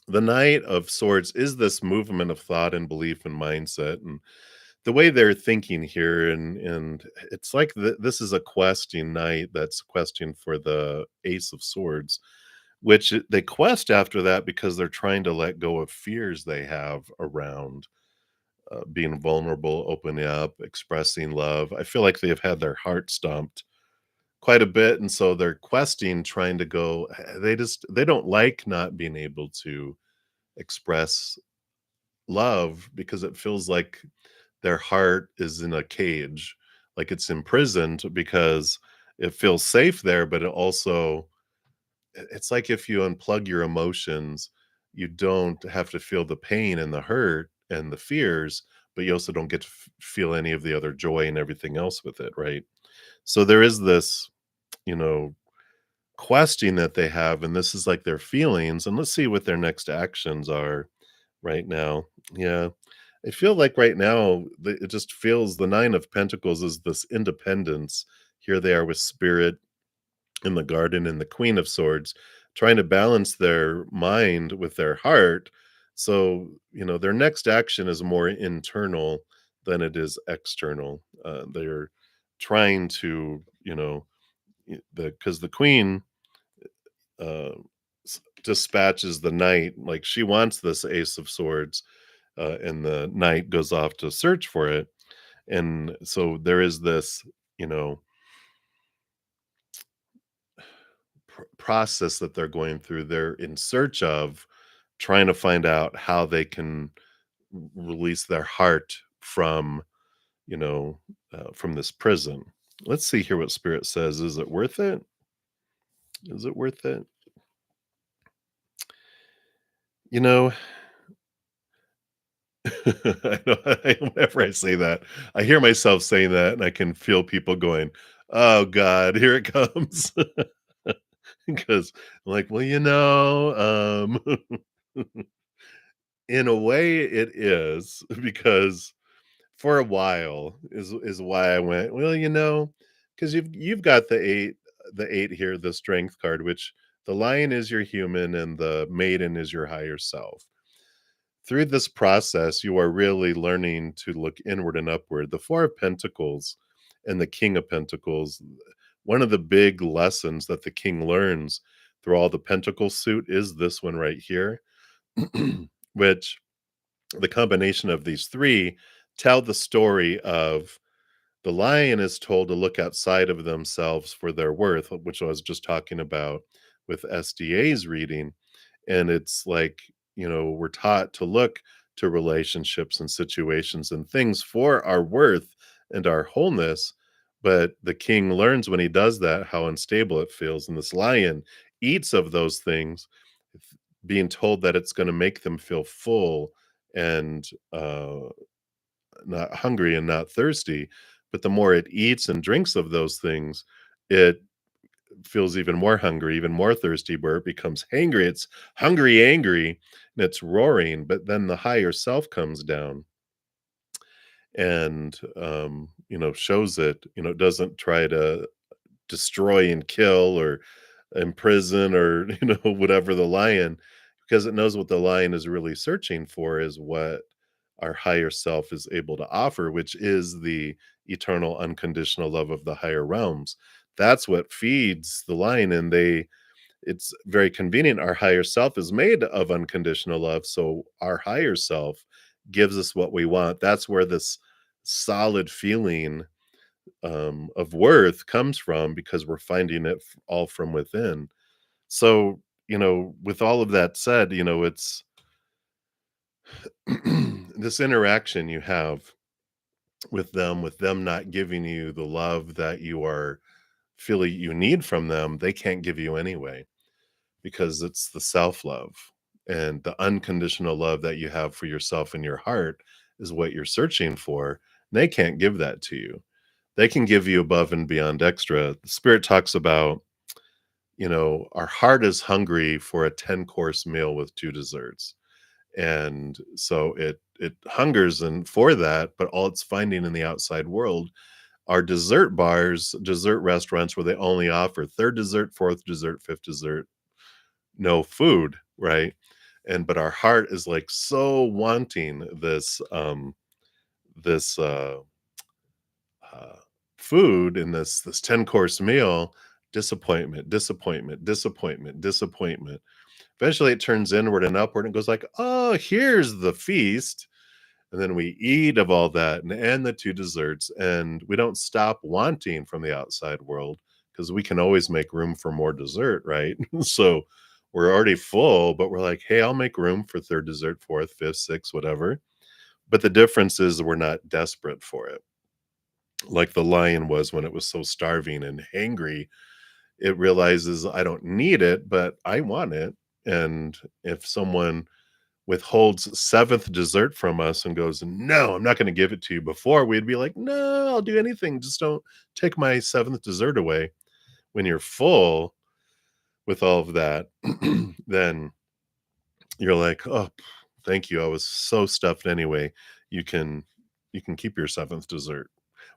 Knight of Swords is this movement of thought and belief and mindset and the way they're thinking here and it's like this is a questing knight that's questing for the Ace of Swords, which they quest after that because they're trying to let go of fears they have around being vulnerable, opening up, expressing love. I feel like they've had their heart stomped quite a bit, and so they're questing, trying to go. They don't like not being able to express love because it feels like their heart is in a cage, like it's imprisoned because it feels safe there, but it also it's like if you unplug your emotions, you don't have to feel the pain and the hurt and the fears, but you also don't get to feel any of the other joy and everything else with it, right? So there is this, you know, questing that they have, and this is like their feelings, and let's see what their next actions are right now. Yeah. I feel like right now it just feels the 9 of Pentacles is this independence. Here they are with Spirit in the garden and the Queen of Swords trying to balance their mind with their heart. So, their next action is more internal than it is external. They're trying to, because the Queen uh, dispatches the Knight, like she wants this Ace of Swords, and the Knight goes off to search for it. And so there is this, you know, process that they're going through. They're in search of trying to find out how they can release their heart from, from this prison. Let's see here what Spirit says. Is it worth it? Is it worth it? You know, I know whenever I say that, I hear myself saying that, and I can feel people going, "Oh God, here it comes." Because I'm like, well, in a way, it is because for a while is why I went, well, because you've got the eight here, the Strength card, which the Lion is your human and the Maiden is your higher self. Through this process, you are really learning to look inward and upward. The Four of Pentacles and the King of Pentacles, one of the big lessons that the king learns through all the Pentacle suit is this one right here, which the combination of these three tell the story of the Lion is told to look outside of themselves for their worth, which I was just talking about with SDA's reading. And it's like, we're taught to look to relationships and situations and things for our worth and our wholeness. But the king learns when he does that how unstable it feels. And this lion eats of those things, being told that it's going to make them feel full and not hungry and not thirsty. But the more it eats and drinks of those things, it feels even more hungry, even more thirsty, where it becomes hangry. It's hungry, angry, and it's roaring. But then the higher self comes down and, shows it, doesn't try to destroy and kill or imprison or, whatever the lion, because it knows what the lion is really searching for is what our higher self is able to offer, which is the eternal unconditional love of the higher realms. That's what feeds the lion. And it's very convenient. Our higher self is made of unconditional love. So our higher self gives us what we want. That's where this solid feeling of worth comes from, because we're finding it all from within. So, with all of that said, it's this interaction you have with them not giving you the love that you are feeling you need from them, they can't give you anyway, because it's the self-love and the unconditional love that you have for yourself in your heart is what you're searching for. They can't give that to you. They can give you above and beyond extra. The Spirit talks about, our heart is hungry for a 10-course meal with 2 desserts. And so it hungers and for that, but all it's finding in the outside world are dessert bars, dessert restaurants where they only offer 3rd dessert, 4th dessert, 5th dessert, no food, right? And but our heart is like so wanting this uh food in this 10-course meal. Disappointment, disappointment, disappointment, disappointment. Eventually it turns inward and upward and goes like, oh, here's the feast. And then we eat of all that and the 2 desserts, and we don't stop wanting from the outside world, because we can always make room for more dessert, right? So we're already full, but we're like, hey, I'll make room for 3rd dessert, 4th, 5th, 6th, whatever. But the difference is we're not desperate for it. Like the lion was when it was so starving and hangry, it realizes I don't need it, but I want it. And if someone withholds 7th dessert from us and goes, no, I'm not going to give it to you, before we'd be like, no, I'll do anything, just don't take my 7th dessert away. When you're full, with all of that, then you're like, "Oh, thank you. I was so stuffed anyway. You can you can keep your 7th dessert.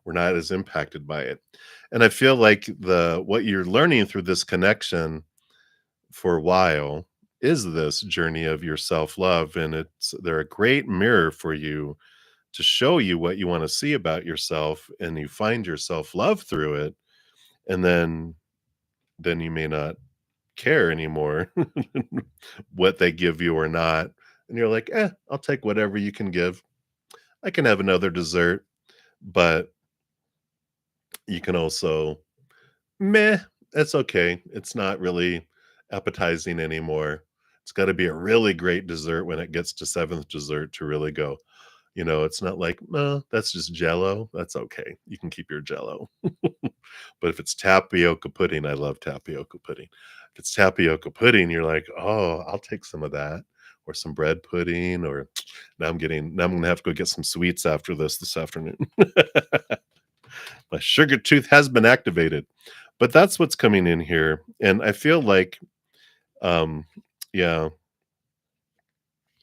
We're not as impacted by it." And I feel like the what you're learning through this connection for a while is this journey of your self-love, and they're a great mirror for you to show you what you wanna see about yourself, and you find your self-love through it, and then you may not care anymore what they give you or not. And you're like, I'll take whatever you can give. I can have another dessert, but you can also, meh, it's okay. It's not really appetizing anymore. It's got to be a really great dessert when it gets to 7th dessert to really go. It's not like, no, that's just jello. That's okay. You can keep your jello. But if it's tapioca pudding, I love tapioca pudding. If it's tapioca pudding, you're like, "Oh, I'll take some of that," or some bread pudding, or now I'm gonna have to go get some sweets after this afternoon. My sugar tooth has been activated. But that's what's coming in here, and I feel like, um, yeah,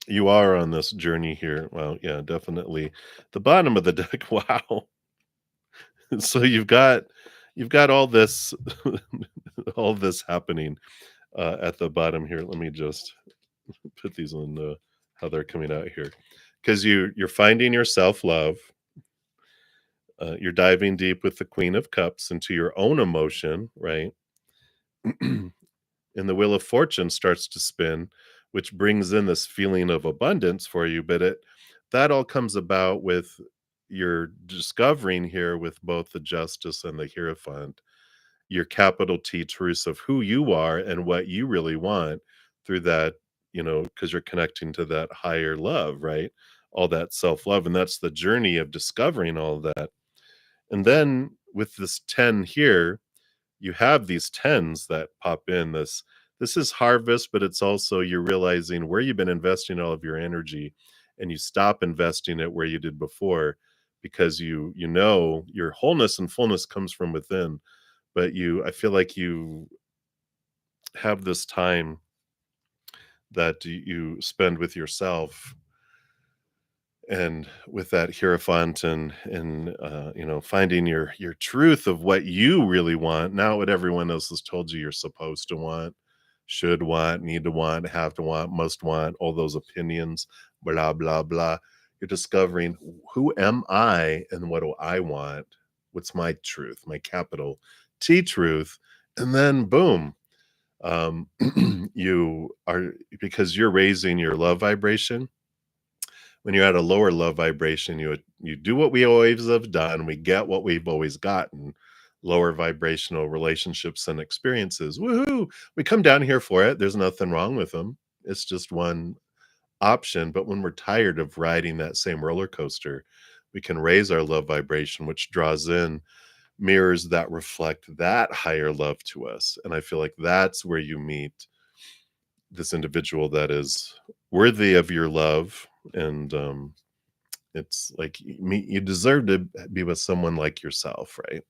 you are on this journey here. Well, yeah, definitely. The bottom of the deck, wow. So you've got all this all this happening at the bottom here. Let me just put these on how they're coming out here, because you're finding your self love. You're diving deep with the Queen of Cups into your own emotion, right? And the Wheel of Fortune starts to spin, which brings in this feeling of abundance for you. But that all comes about with your discovering here with both the Justice and the Hierophant, your capital T truths of who you are and what you really want through that, because you're connecting to that higher love, right? All that self love. And that's the journey of discovering all that. And then with this 10 here, you have these tens that pop in. This is harvest, but it's also you're realizing where you've been investing all of your energy, and you stop investing it where you did before, because you know your wholeness and fullness comes from within. But I feel like you have this time that you spend with yourself, and with that hierophant, and finding your truth of what you really want, not what everyone else has told you you're supposed to want, should want, need to want, have to want, must want, all those opinions, blah blah blah. You're discovering, who am I and what do I want? What's my truth, my capital T truth? And then boom, um you are, because you're raising your love vibration. When you're at a lower love vibration, you do what we always have done, we get what we've always gotten, lower vibrational relationships and experiences. Woohoo! We come down here for it. There's nothing wrong with them. It's just one option. But when we're tired of riding that same roller coaster, we can raise our love vibration, which draws in mirrors that reflect that higher love to us. And I feel like that's where you meet this individual that is worthy of your love. And it's like you deserve to be with someone like yourself, right?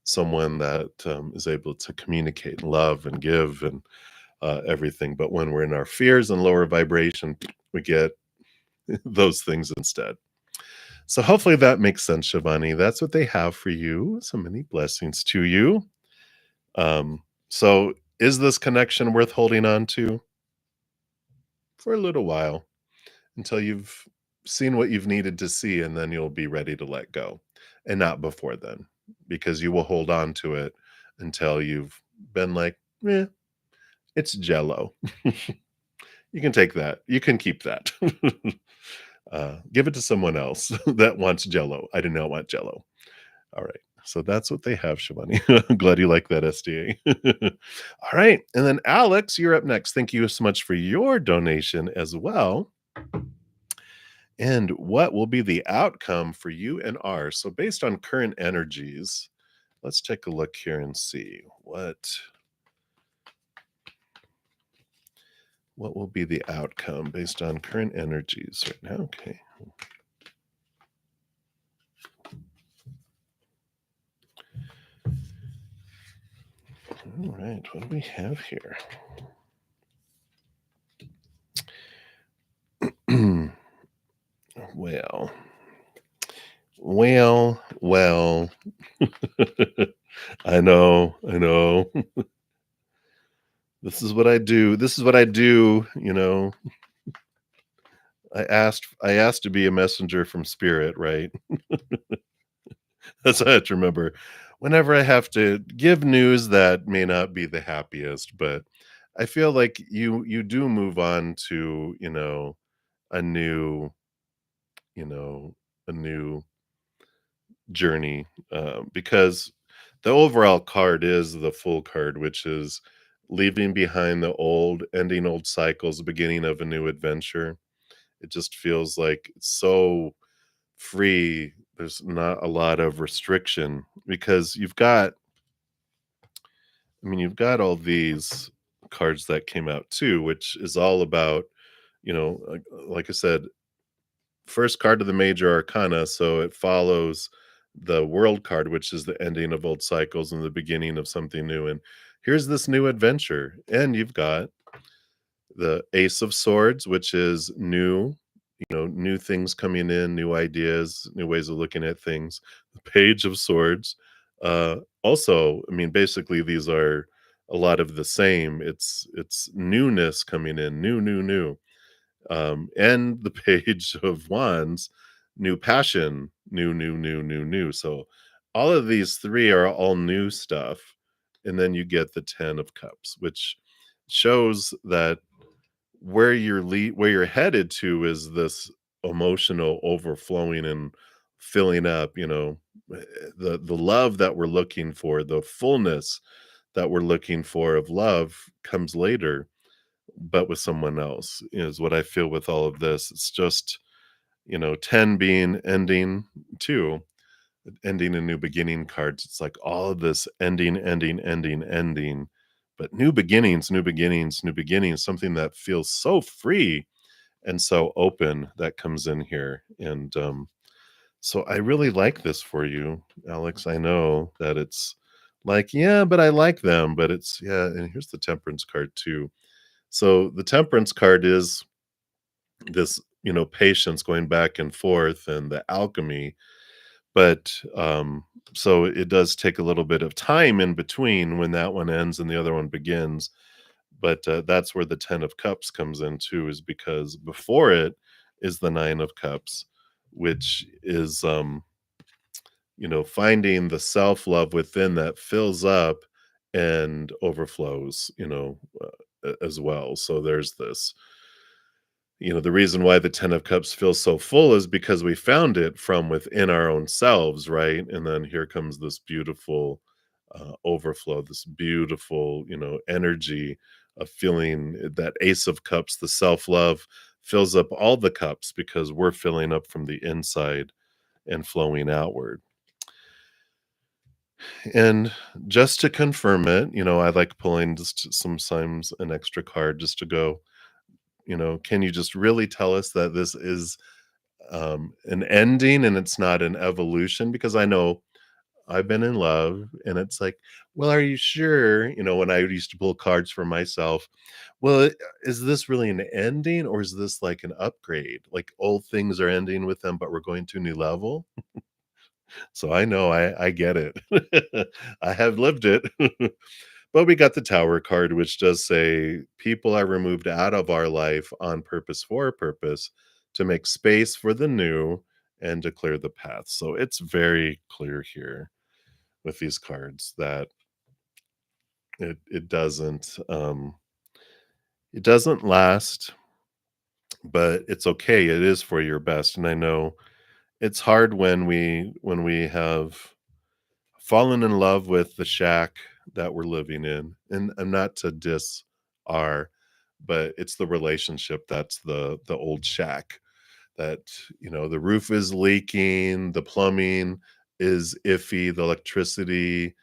Someone that is able to communicate and love and give, and everything. But when we're in our fears and lower vibration, we get those things instead. So hopefully that makes sense, Shivani. That's what they have for you. So many blessings to you. So is this connection worth holding on to for a little while, until you've seen what you've needed to see, and then you'll be ready to let go, and not before then, because you will hold on to it until you've been like, it's jello. You can take that. You can keep that. Give it to someone else that wants jello. I do not want jello. All right. So that's what they have, Shivani. I'm glad you like that, SDA. All right. And then Alex, you're up next. Thank you so much for your donation as well. And what will be the outcome for you and R? So based on current energies, let's take a look here and see what will be the outcome based on current energies right now. Okay. All right, what do we have here? Well, well. I know. This is what I do. This is what I do, you know. I asked to be a messenger from spirit, right? That's what I have to remember. Whenever I have to give news that may not be the happiest, but I feel like you do move on to, a new, you know, a new journey, because the overall card is the full card, which is leaving behind the old, ending old cycles, beginning of a new adventure. It just feels like it's so free. There's not a lot of restriction because you've got all these cards that came out too, which is all about, like I said, first card of the major arcana, so it follows the world card, which is the ending of old cycles and the beginning of something new. And here's this new adventure. And you've got the Ace of Swords, which is new, new things coming in, new ideas, new ways of looking at things. The Page of Swords. Also, I mean, basically these are a lot of the same. It's newness coming in, new. And the Page of Wands, new passion, new. So all of these three are all new stuff. And then you get the 10 of Cups, which shows that where you're headed to is this emotional overflowing and filling up, the love that we're looking for, the fullness that we're looking for of love comes later, but with someone else is what I feel with all of this. It's just, 10 being ending, 2 ending and new beginning cards. It's like all of this ending, but new beginnings, something that feels so free and so open that comes in here. And so I really like this for you, Alex. I know that it's like, yeah, but I like them, but it's, yeah. And here's the Temperance card too. So the Temperance card is this, patience going back and forth and the alchemy. But so it does take a little bit of time in between when that one ends and the other one begins. But that's where the 10 of Cups comes in too, is because before it is the 9 of Cups, which is, finding the self love within that fills up and overflows, as well. So there's this, the reason why the 10 of Cups feels so full is because we found it from within our own selves, right? And then here comes this beautiful overflow, this beautiful, energy of feeling that Ace of Cups, the self love, fills up all the cups because we're filling up from the inside and flowing outward. And just to confirm it, I like pulling just sometimes an extra card just to go, can you just really tell us that this is an ending and it's not an evolution? Because I know I've been in love and it's like, well, are you sure? When I used to pull cards for myself, well, is this really an ending or is this like an upgrade? Like old things are ending with them, but we're going to a new level. So I know I get it. I have lived it. But we got the Tower card, which does say people are removed out of our life on purpose for a purpose to make space for the new and to clear the path. So it's very clear here with these cards that it doesn't last, but it's okay. It is for your best. And I know it's hard when we have fallen in love with the shack that we're living in. And I'm not to diss our, but it's the relationship that's the old shack that, the roof is leaking, the plumbing is iffy, the electricity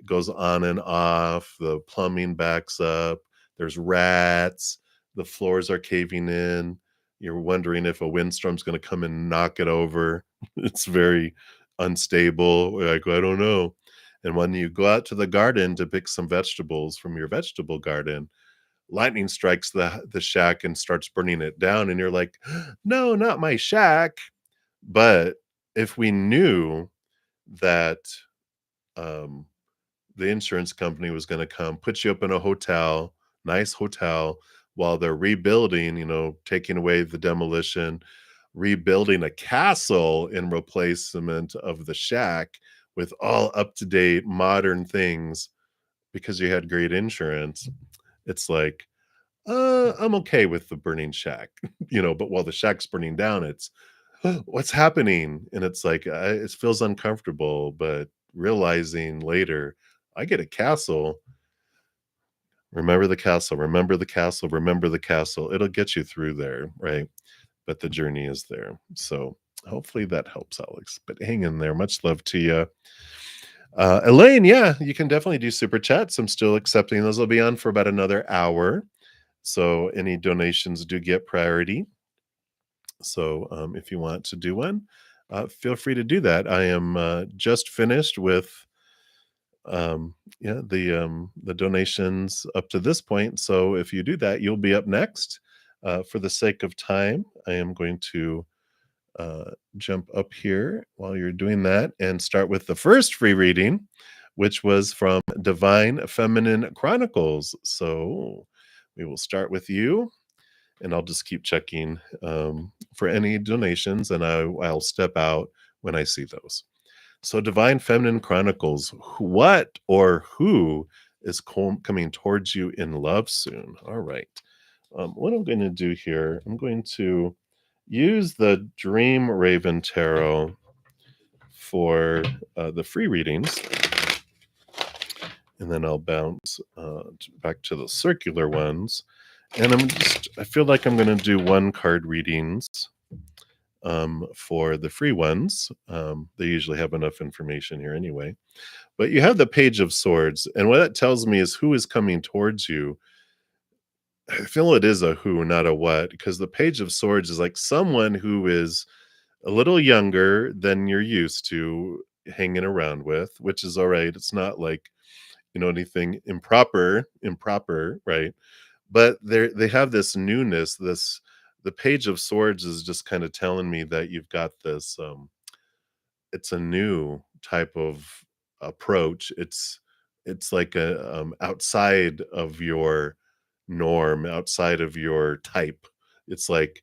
goes on and off, the plumbing backs up, there's rats, the floors are caving in. You're wondering if a windstorm's gonna come and knock it over. It's very unstable. Like, I don't know. And when you go out to the garden to pick some vegetables from your vegetable garden, lightning strikes the shack and starts burning it down, and you're like, "No, not my shack." But if we knew that, um, the insurance company was gonna come put you up in a hotel, nice hotel, while they're rebuilding, taking away the demolition, rebuilding a castle in replacement of the shack with all up-to-date modern things because you had great insurance, it's like, I'm okay with the burning shack, but while the shack's burning down, it's, "What's happening?" And it's like, it feels uncomfortable, but realizing later, I get a castle. Remember the castle, remember the castle, remember the castle. It'll get you through there, right? But the journey is there. So hopefully that helps, Alex. But hang in there. Much love to you. Elaine, yeah, you can definitely do super chats. I'm still accepting those. Will be on for about another hour. So any donations do get priority. So if you want to do one, feel free to do that. I am just finished with yeah, the donations up to this point. So if you do that, you'll be up next. For the sake of time, I am going to jump up here while you're doing that and start with the first free reading, which was from Divine Feminine Chronicles. So we will start with you, and I'll just keep checking for any donations, and I'll step out when I see those. So, Divine Feminine Chronicles, what or who is coming towards you in love soon? All right. What I'm going to do here, I'm going to use the Dream Raven Tarot for the free readings, and then I'll bounce back to the circular ones. And I feel like I'm going to do one card readings for the free ones. They usually have enough information here anyway. But you have the Page of Swords, and what that tells me is who is coming towards you. I feel it is a who, not a what, because the Page of Swords is like someone who is a little younger than you're used to hanging around with, which is all right. It's not like, anything improper, right? But they have this newness, the Page of Swords is just kind of telling me that you've got this it's a new type of approach. It's like a outside of your norm, outside of your type. It's like,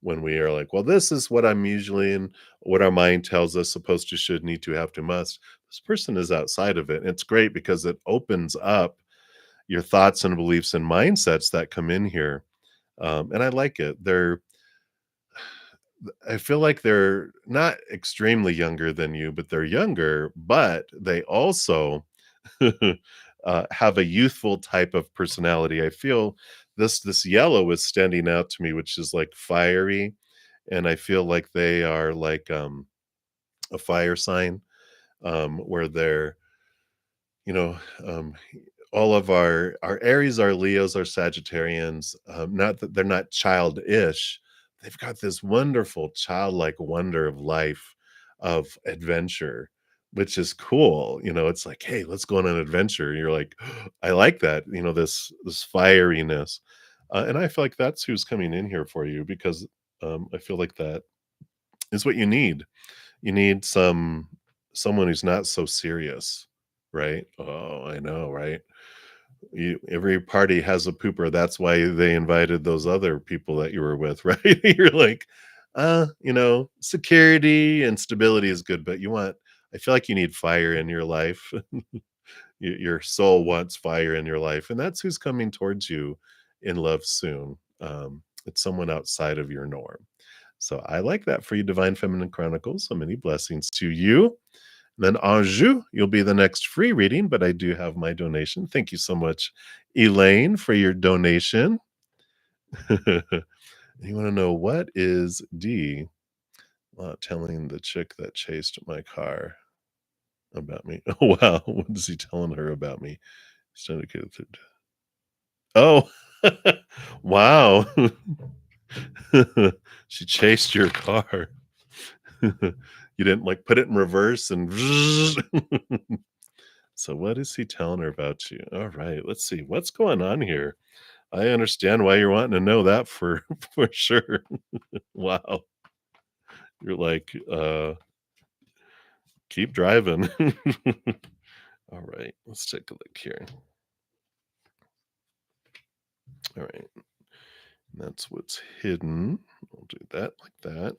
when we are like, well, this is what I'm usually in, what our mind tells us supposed to, should, need to, have to, must. This person is outside of it. And it's great because it opens up your thoughts and beliefs and mindsets that come in here. And I like it. I feel like they're not extremely younger than you, but they're younger, but they also have a youthful type of personality. I feel this yellow is standing out to me, which is like fiery, and I feel like they are like a fire sign, where they're, you know, um, all of our Aries, our Leos, our Sagittarians, not that they're not childish. They've got this wonderful childlike wonder of life, of adventure, which is cool. It's like, hey, let's go on an adventure. You're like, I like that. This fieriness, and I feel like that's who's coming in here for you because I feel like that is what you need. You need someone who's not so serious, right? Oh, I know, right? Every party has a pooper. That's why they invited those other people that you were with, right? You're like, security and stability is good, but I feel like you need fire in your life. Your soul wants fire in your life, and that's who's coming towards you in love soon. It's someone outside of your norm. So I like that for you, Divine Feminine Chronicles. So many blessings to you. Then Anjou, you'll be the next free reading, but I do have my donation. Thank you so much, Elaine, for your donation. You want to know what is D telling the chick that chased my car about me? Oh, wow. What is he telling her about me? He's trying to get it. Oh, wow. She chased your car. You didn't like put it in reverse and So what is he telling her about you? All right, let's see. What's going on here? I understand why you're wanting to know that for for sure. Wow. You're like, keep driving. All right, let's take a look here. All right, that's what's hidden. We'll do that like that.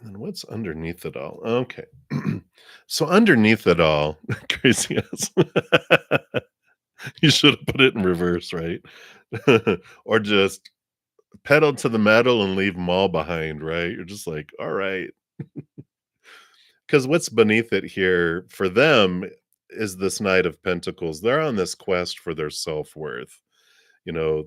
And then what's underneath it all? Okay. So underneath it all, crazy ass. You should have put it in reverse, right? Or just pedal to the metal and leave them all behind, right? You're just like, all right. Because what's beneath it here for them is this Knight of Pentacles. They're on this quest for their self worth.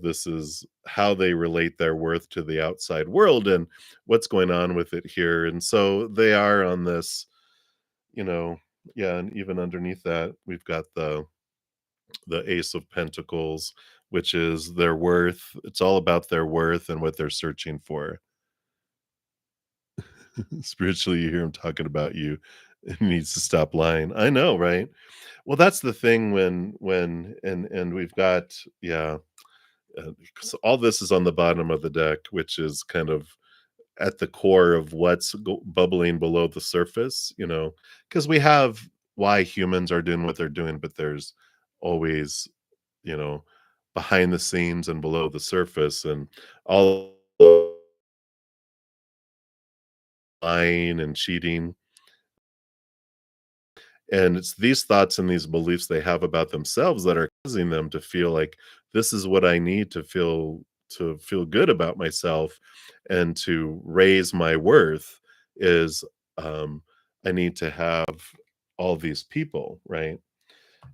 This is how they relate their worth to the outside world and what's going on with it here. And so they are on this, you know, yeah, and even underneath that, we've got the Ace of Pentacles, which is their worth. It's all about their worth and what they're searching for. Spiritually, you hear him talking about you. He needs to stop lying. I know, right? Well, that's the thing and we've got yeah, 'cause all this is on the bottom of the deck, which is kind of at the core of what's bubbling below the surface, because we have why humans are doing what they're doing, but there's always, you know, behind the scenes and below the surface and all the lying and cheating. And it's these thoughts and these beliefs they have about themselves that are causing them to feel like this is what I need to feel good about myself and to raise my worth is I need to have all these people, right?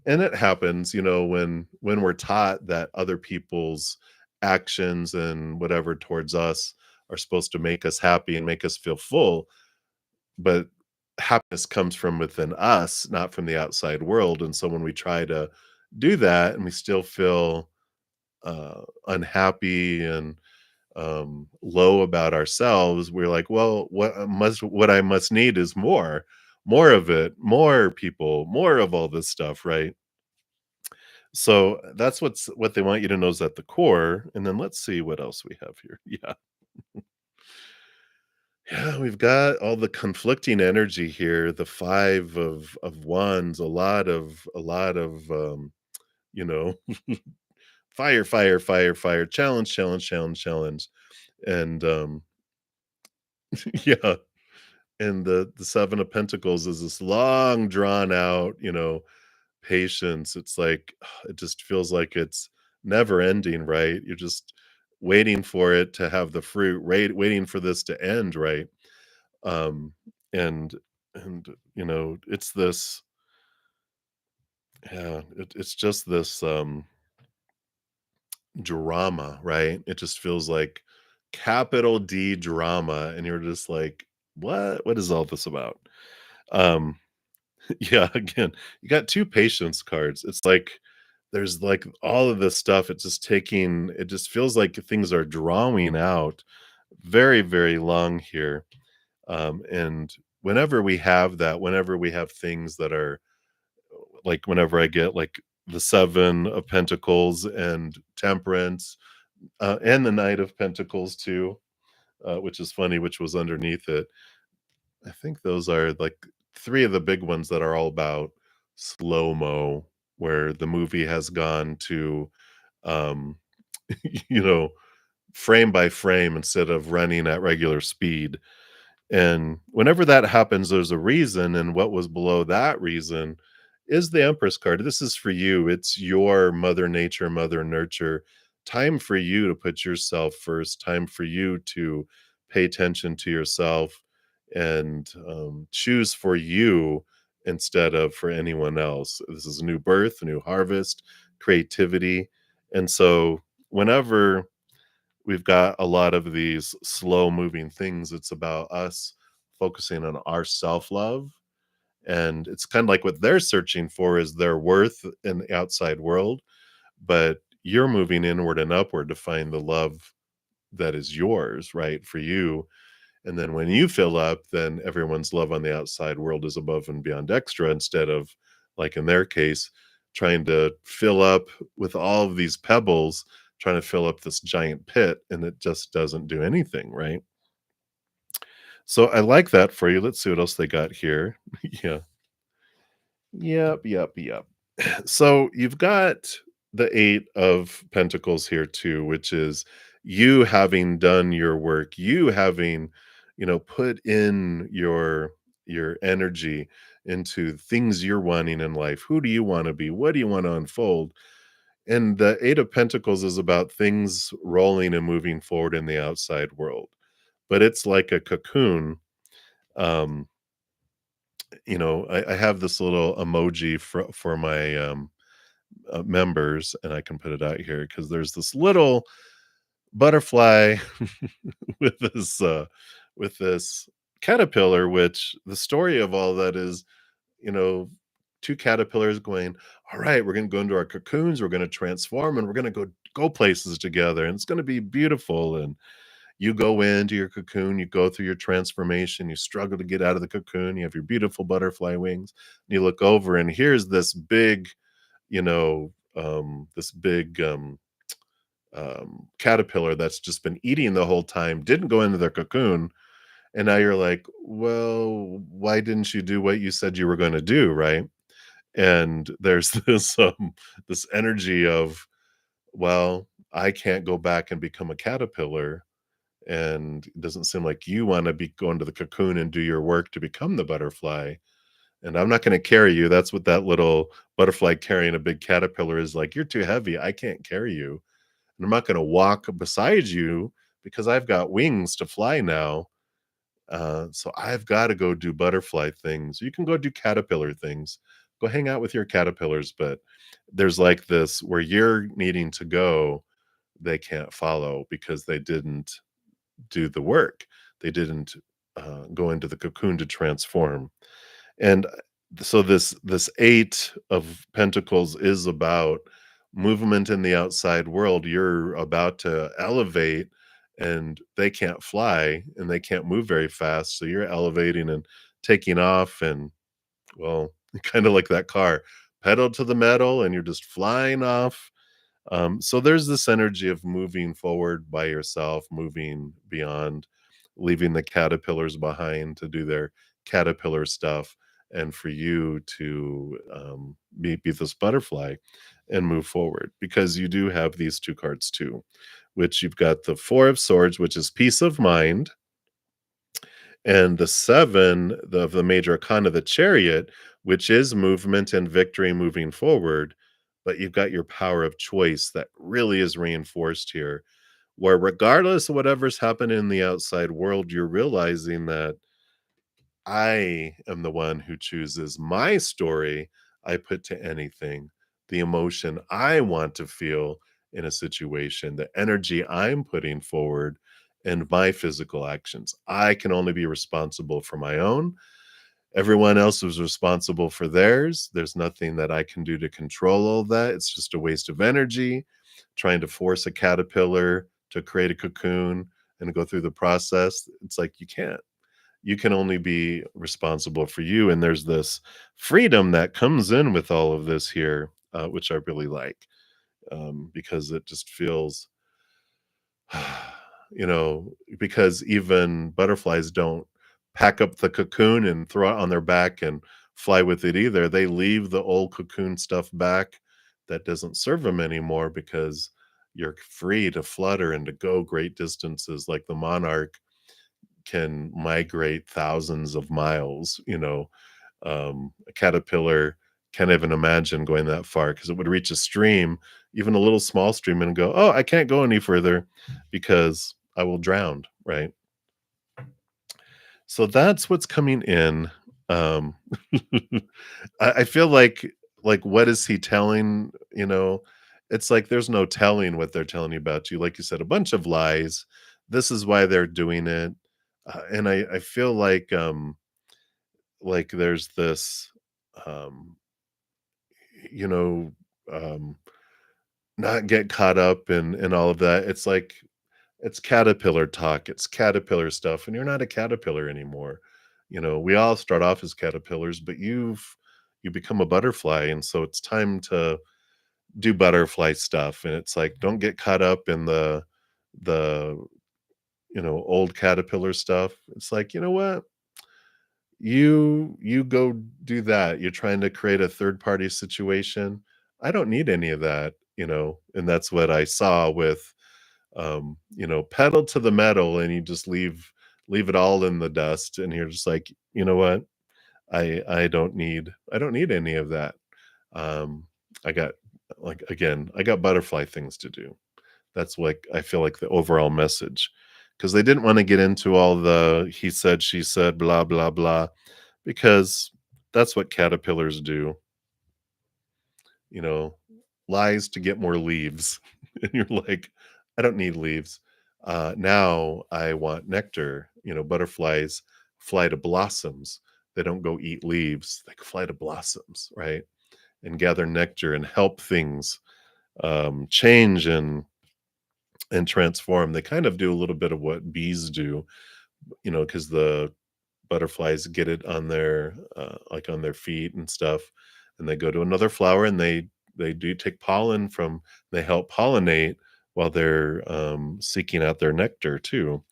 And it happens, when we're taught that other people's actions and whatever towards us are supposed to make us happy and make us feel full, but happiness comes from within us, not from the outside world, and so when we try to do that and we still feel, unhappy and, low about ourselves, we're like, "Well, what I must need is more of it, more people, more of all this stuff," right? So, that's what they want you to know is at the core, and then let's see what else we have here. Yeah. Yeah, we've got all the conflicting energy here, the 5 of wands, a lot of, you know, fire, fire, fire, fire, challenge, challenge, challenge, challenge, and, yeah, and the 7 of pentacles is this long drawn out, patience. It's like, it just feels like it's never ending, right? You're just waiting for it to have the fruit, waiting for this to end, right? Um, and it's this yeah, it's just this, drama, right? It just feels like capital D drama, and you're just like, "What? What is all this about?" Um, yeah, again, you got 2 patience cards. It's like there's, like, all of this stuff, it just feels like things are drawing out very, very long here. And whenever we have things that are like whenever I get like the 7 of Pentacles and Temperance, and the Knight of Pentacles too, which is funny, which was underneath it. I think those are like 3 of the big ones that are all about slow-mo, where the movie has gone to, um, you know, frame by frame instead of running at regular speed. And whenever that happens, there's a reason, and what was below that reason is the Empress card. This is for you. It's your mother nature, mother nurture. Time for you to put yourself first, time for you to pay attention to yourself and choose for you instead of for anyone else. This is new birth, new harvest, creativity. And so, whenever we've got a lot of these slow moving things. It's about us focusing on our self love. And it's kind of like what they're searching for is their worth in the outside world. But you're moving inward and upward to find the love that is yours, right? For you. And then when you fill up, then everyone's love on the outside world is above and beyond extra instead of, like in their case, trying to fill up with all of these pebbles, trying to fill up this giant pit, and it just doesn't do anything, right? So I like that for you. Let's see what else they got here. Yeah. Yep. So you've got the 8 of Pentacles here too, which is you having done your work, you having, put in your energy into things you're wanting in life. Who do you want to be? What do you want to unfold? And the 8 of Pentacles is about things rolling and moving forward in the outside world. But it's like a cocoon. Um, I have this little emoji for my members, and I can put it out here because there's this little butterfly with this caterpillar. Which the story of all that is, you know, two caterpillars going, "All right, we're going to go into our cocoons. We're going to transform, and we're going to go places together, and it's going to be beautiful." And you go into your cocoon, you go through your transformation, you struggle to get out of the cocoon, you have your beautiful butterfly wings, and you look over, and here's this big, this big caterpillar that's just been eating the whole time, didn't go into their cocoon, and now you're like, well, why didn't you do what you said you were going to do, right? And there's this energy of, well, I can't go back and become a caterpillar, and it doesn't seem like you want to be going to the cocoon and do your work to become the butterfly. And I'm not going to carry you. That's what that little butterfly carrying a big caterpillar is like. You're too heavy. I can't carry you. And I'm not going to walk beside you because I've got wings to fly now. So I've got to go do butterfly things. You can go do caterpillar things. Go hang out with your caterpillars. But there's like this where you're needing to go, they can't follow because they didn't do the work. They didn't go into the cocoon to transform. And so this 8 of Pentacles is about movement in the outside world. You're about to elevate, and they can't fly and they can't move very fast. So you're elevating and taking off, and well, kind of like that car, pedal to the metal, and you're just flying off. So there's this energy of moving forward by yourself, moving beyond, leaving the caterpillars behind to do their caterpillar stuff, and for you to be this butterfly and move forward because you do have these two cards too, which you've got the Four of Swords, which is peace of mind, and the seven of the major arcana, the Chariot, which is movement and victory moving forward. But you've got your power of choice that really is reinforced here, where regardless of whatever's happening in the outside world, you're realizing that I am the one who chooses my story. I put to anything, the emotion I want to feel in a situation, the energy I'm putting forward, and my physical actions. I can only be responsible for my own. Everyone else is responsible for theirs. There's nothing that I can do to control all that. It's just a waste of energy trying to force a caterpillar to create a cocoon and go through the process. It's like you can't. You can only be responsible for you. And there's this freedom that comes in with all of this here, which I really like, because it just feels, you know, because even butterflies don't pack up the cocoon and throw it on their back and fly with it either. They leave the old cocoon stuff back that doesn't serve them anymore because you're free to flutter and to go great distances. Like the monarch can migrate thousands of miles, a caterpillar can't even imagine going that far because it would reach a stream, even a little small stream, and go, "Oh, I can't go any further because I will drown," right? So that's what's coming in. Um, I feel like what is he telling? It's like there's no telling what they're telling you about you. Like you said, a bunch of lies. This is why they're doing it, and I feel like there's this, um, you know, um, not get caught up in all of that. It's like It's caterpillar talk, it's caterpillar stuff, and you're not a caterpillar anymore. We all start off as caterpillars, but you become a butterfly, and so it's time to do butterfly stuff, and it's like, don't get caught up in the old caterpillar stuff. It's like, you know what? You go do that. You're trying to create a third party situation. I don't need any of that, and that's what I saw with pedal to the metal, and you just leave it all in the dust, and you're just like, you know what? I don't need any of that. Um, I got like again, I got butterfly things to do. That's like I feel like the overall message, because they didn't want to get into all the he said, she said, blah blah blah, because that's what caterpillars do, you know, lies to get more leaves. And you're like, I don't need leaves. Now I want nectar. Butterflies fly to blossoms. They don't go eat leaves. They fly to blossoms, right? And gather nectar and help things change and transform. They kind of do a little bit of what bees do, because the butterflies get it on their like on their feet and stuff, and they go to another flower, and they do take pollen from, they help pollinate while they're seeking out their nectar too.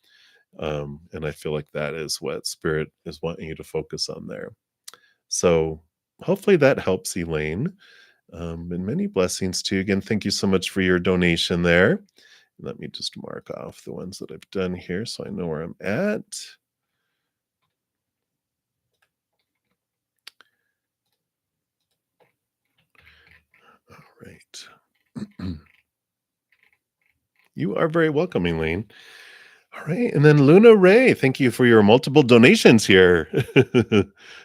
And I feel like that is what spirit is wanting you to focus on there. So hopefully that helps, Elaine. And many blessings to you again. Thank you so much for your donation there. Let me just mark off the ones that I've done here so I know where I'm at. All right. You are very welcome, Elaine. All right. And then Luna Ray, thank you for your multiple donations here.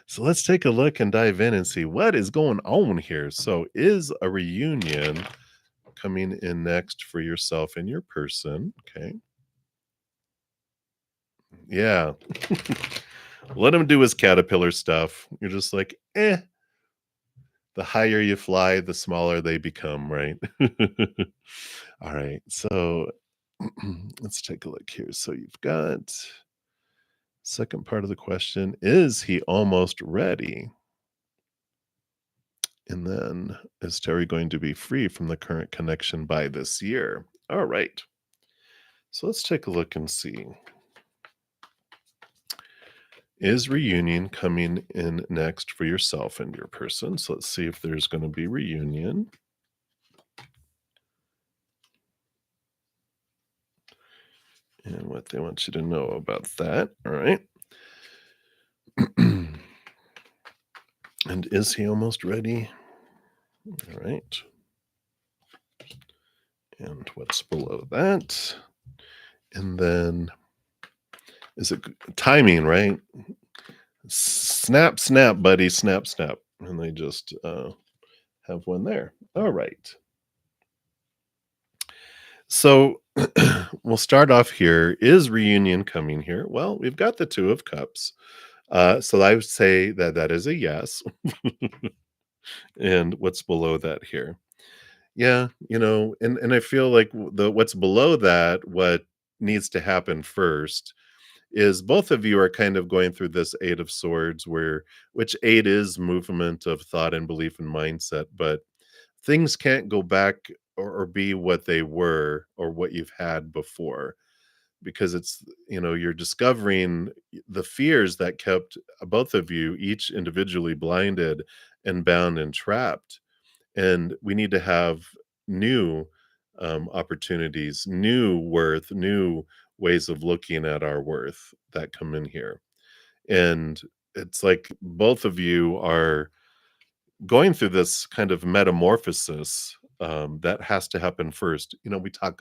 So let's take a look and dive in and see what is going on here. So, is a reunion coming in next for yourself and your person? Okay. Yeah. Let him do his caterpillar stuff. You're just like, the higher you fly, the smaller they become, right? All right. So let's take a look here. So you've got second part of the question, is he almost ready? And then, is Terry going to be free from the current connection by this year? All right. So let's take a look and see. Is reunion coming in next for yourself and your person? So let's see if there's going to be reunion. And what they want you to know about that. All right. And is he almost ready? All right. And what's below that? And then, is it timing, right? Snap, snap, buddy, snap, snap. And they just have one there. All right. So we'll start off here. Is reunion coming here? Well, we've got the Two of Cups. So I would say that that is a yes. And what's below that here? Yeah, and I feel like the what's below that, what needs to happen first is both of you are kind of going through this Eight of Swords, which eight is movement of thought and belief and mindset, but things can't go back or be what they were or what you've had before, because you're discovering the fears that kept both of you each individually blinded and bound and trapped. And we need to have new opportunities, new worth, new ways of looking at our worth that come in here. And it's like both of you are going through this kind of metamorphosis that has to happen first. We talk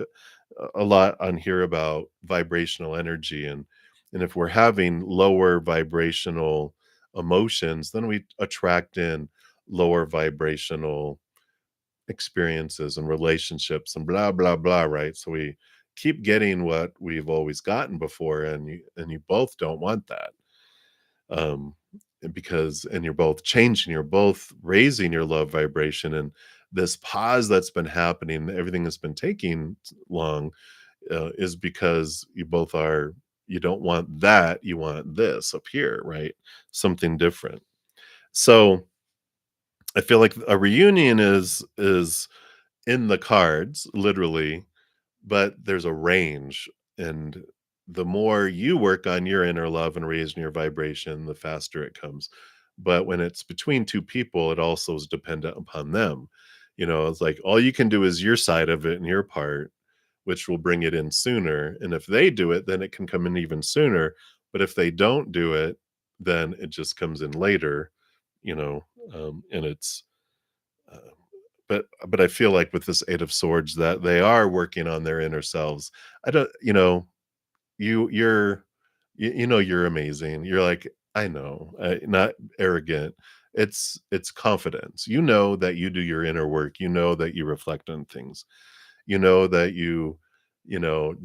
a lot on here about vibrational energy, and if we're having lower vibrational emotions, then we attract in lower vibrational experiences and relationships and blah blah blah, right? So we keep getting what we've always gotten before, and you both don't want that. um and you're both changing, you're both raising your love vibration, and this pause that's been happening, everything has been taking long, is because you both are, you don't want that, you want this up here, right? Something different. So I feel like a reunion is in the cards, literally, but there's a range, and the more you work on your inner love and raising your vibration, the faster it comes. But when it's between two people, it also is dependent upon them. It's like all you can do is your side of it and your part, which will bring it in sooner. And if they do it, then it can come in even sooner. But if they don't do it, then it just comes in later, you know, and it's uh, but I feel like with this 8 of Swords that they are working on their inner selves. I don't you're you're amazing. You're like, "I know," not arrogant. It's confidence. You know that you do your inner work. You know that you reflect on things. You know that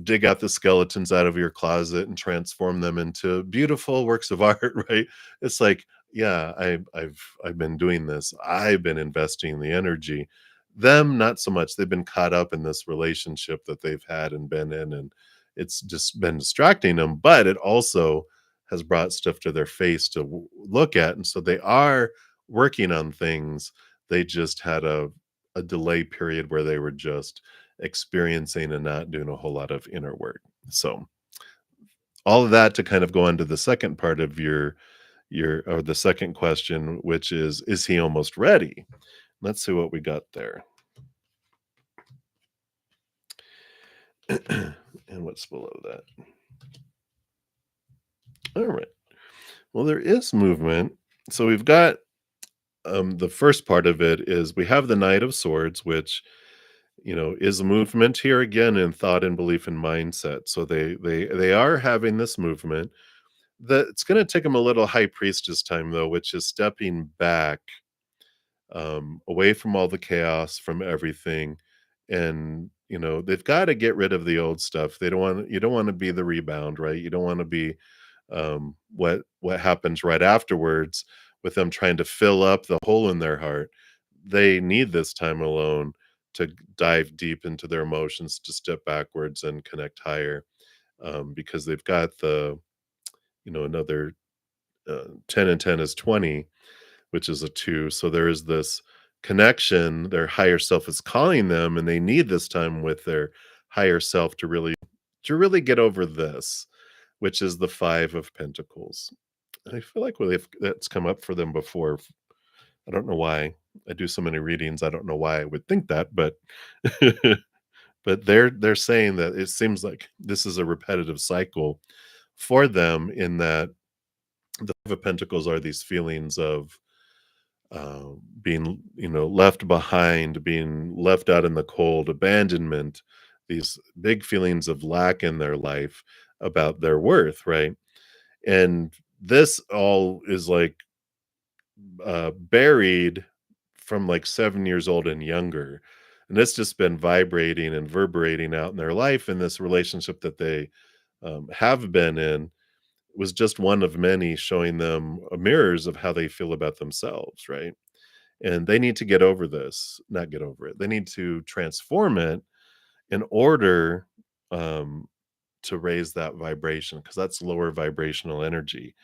dig out the skeletons out of your closet and transform them into beautiful works of art, right? It's like, yeah, I've been doing this. I've been investing the energy. Them, not so much. They've been caught up in this relationship that they've had and been in, and it's just been distracting them, but it also has brought stuff to their face to look at, and so they are working on things. They just had a delay period where they were just experiencing and not doing a whole lot of inner work. So all of that to kind of go on to the second part of your or the second question, which is he almost ready? Let's see what we got there. And what's below that? All right. Well, there is movement. So we've got the first part of it is we have the Knight of Swords, which is movement here again in thought and belief and mindset. So they are having this movement. That it's going to take them a little high priestess time though, which is stepping back, away from all the chaos, from everything, and they've got to get rid of the old stuff. They don't want You don't want to be the rebound, right? You don't want to be what happens right afterwards with them trying to fill up the hole in their heart. They need this time alone to dive deep into their emotions, to step backwards and connect higher, because they've got another 10 and 10 is 20, which is a 2. So there is this connection. Their higher self is calling them, and they need this time with their higher self to really get over this, which is the 5 of Pentacles. And I feel like that's come up for them before. I don't know why. I do so many readings. I don't know why I would think that, but but they're saying that it seems like this is a repetitive cycle for them, in that the 5 of Pentacles are these feelings of being, left behind, being left out in the cold, abandonment, these big feelings of lack in their life about their worth, right? And this all is like buried from like 7 years old and younger. And it's just been vibrating and reverberating out in their life. And this relationship that they have been in was just one of many showing them mirrors of how they feel about themselves, right? And they need to get over this, not get over it. They need to transform it in order um, to raise that vibration, because that's lower vibrational energy.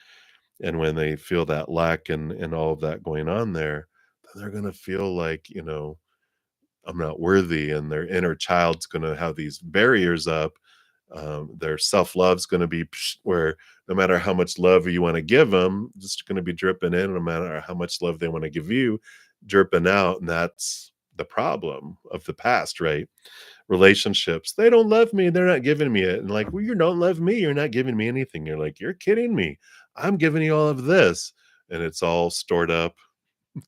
And when they feel that lack and all of that going on there, then they're going to feel like, I'm not worthy. And their inner child's going to have these barriers up. Their self love's going to be where no matter how much love you want to give them, just going to be dripping in. No matter how much love they want to give you, dripping out. And that's the problem of the past, right? Relationships, they don't love me, they're not giving me it. And like, well, you don't love me, you're not giving me anything. You're like, you're kidding me. I'm giving you all of this. And it's all stored up,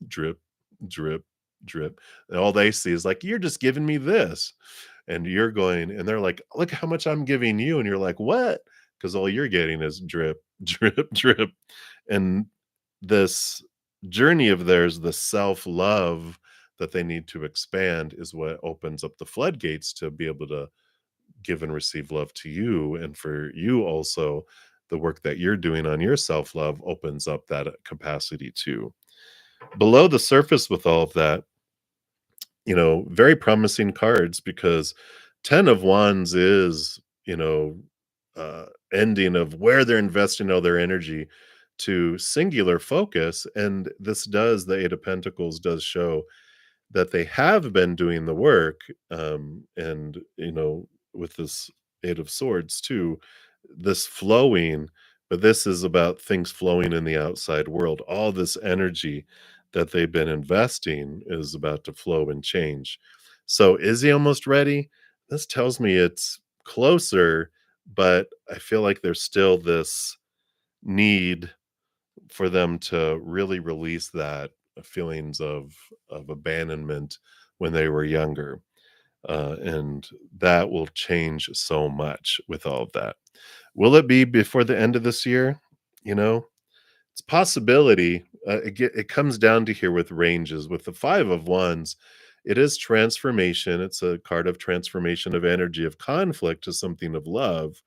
drip, drip, drip. And all they see is like, you're just giving me this. And you're going, and they're like, look how much I'm giving you. And you're like, what? Because all you're getting is drip, drip, drip. And this journey of theirs, the self love that they need to expand, is what opens up the floodgates to be able to give and receive love to you. And for you also, the work that you're doing on your self love opens up that capacity too. Below the surface with all of that, very promising cards, because 10 of Wands is, uh, ending of where they're investing all their energy to singular focus, and this does the Eight of Pentacles does show that they have been doing the work, and, with this Eight of Swords too, this flowing, but this is about things flowing in the outside world. All this energy that they've been investing is about to flow and change. So is he almost ready? This tells me it's closer, but I feel like there's still this need for them to really release that feelings of abandonment when they were younger, and that will change so much with all of that. Will it be before the end of this year? You know, it's a possibility. It comes down to here with ranges. With the Five of Wands, it is transformation. It's a card of transformation of energy of conflict to something of love.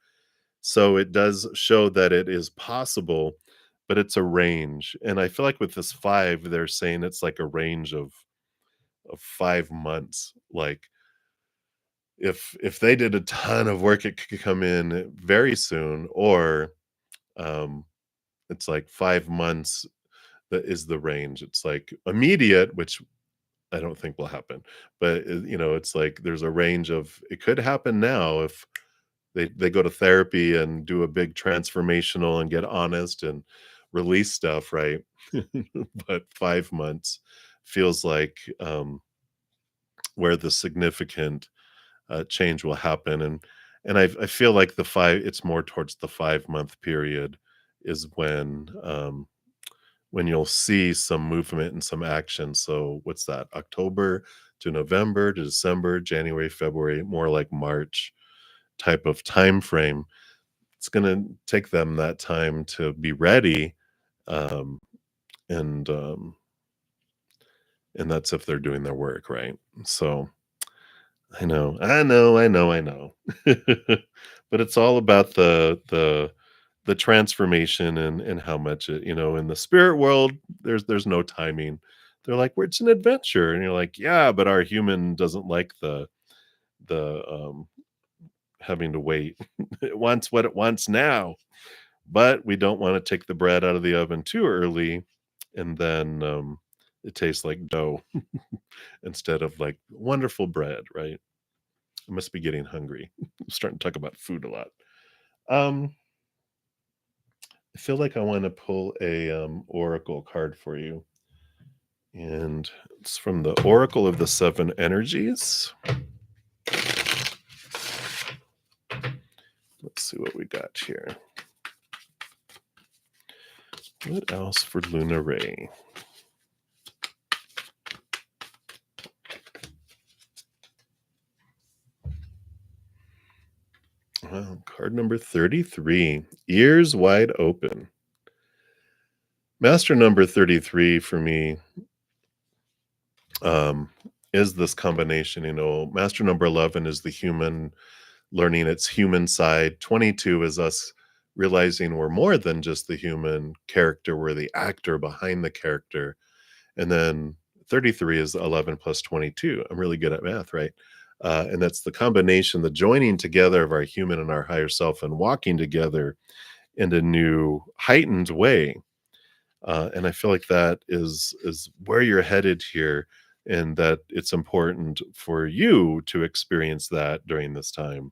So it does show that it is possible, but it's a range. And I feel like with this five, they're saying it's like a range of 5 months. Like if they did a ton of work, it could come in very soon, or um, it's like 5 months that is the range. It's like immediate, which I don't think will happen, but it's like there's a range of it could happen now if they go to therapy and do a big transformational and get honest and release stuff, right? But 5 months feels like where the significant change will happen, and I feel like the five it's more towards the 5 month period is when you'll see some movement and some action. So what's that? October to November to December, January, February, more like March type of time frame. It's gonna take them that time to be ready, um, and, um, and that's if they're doing their work, right? So, I know. But it's all about the transformation and how much in the spirit world, there's no timing. They're like, "Well, it's an adventure," and you're like, "Yeah, but our human doesn't like the having to wait. It wants what it wants now." But we don't wanna take the bread out of the oven too early, and then, it tastes like dough instead of, like, wonderful bread, right? I must be getting hungry. I'm starting to talk about food a lot. Um, I feel like I wanna pull a, oracle card for you, and it's from the Oracle of the Seven Energies. Let's see what we got here. What else for Luna Ray? Card number 33, ears wide open. Master number 33 for me um, is this combination. Master number 11 is the human learning its human side. 22 is us realizing we're more than just the human character, we're the actor behind the character. And then 33 is 11 plus 22. I'm really good at math, right? And that's the combination, the joining together of our human and our higher self and walking together in a new heightened way. And I feel like that is where you're headed here, and that it's important for you to experience that during this time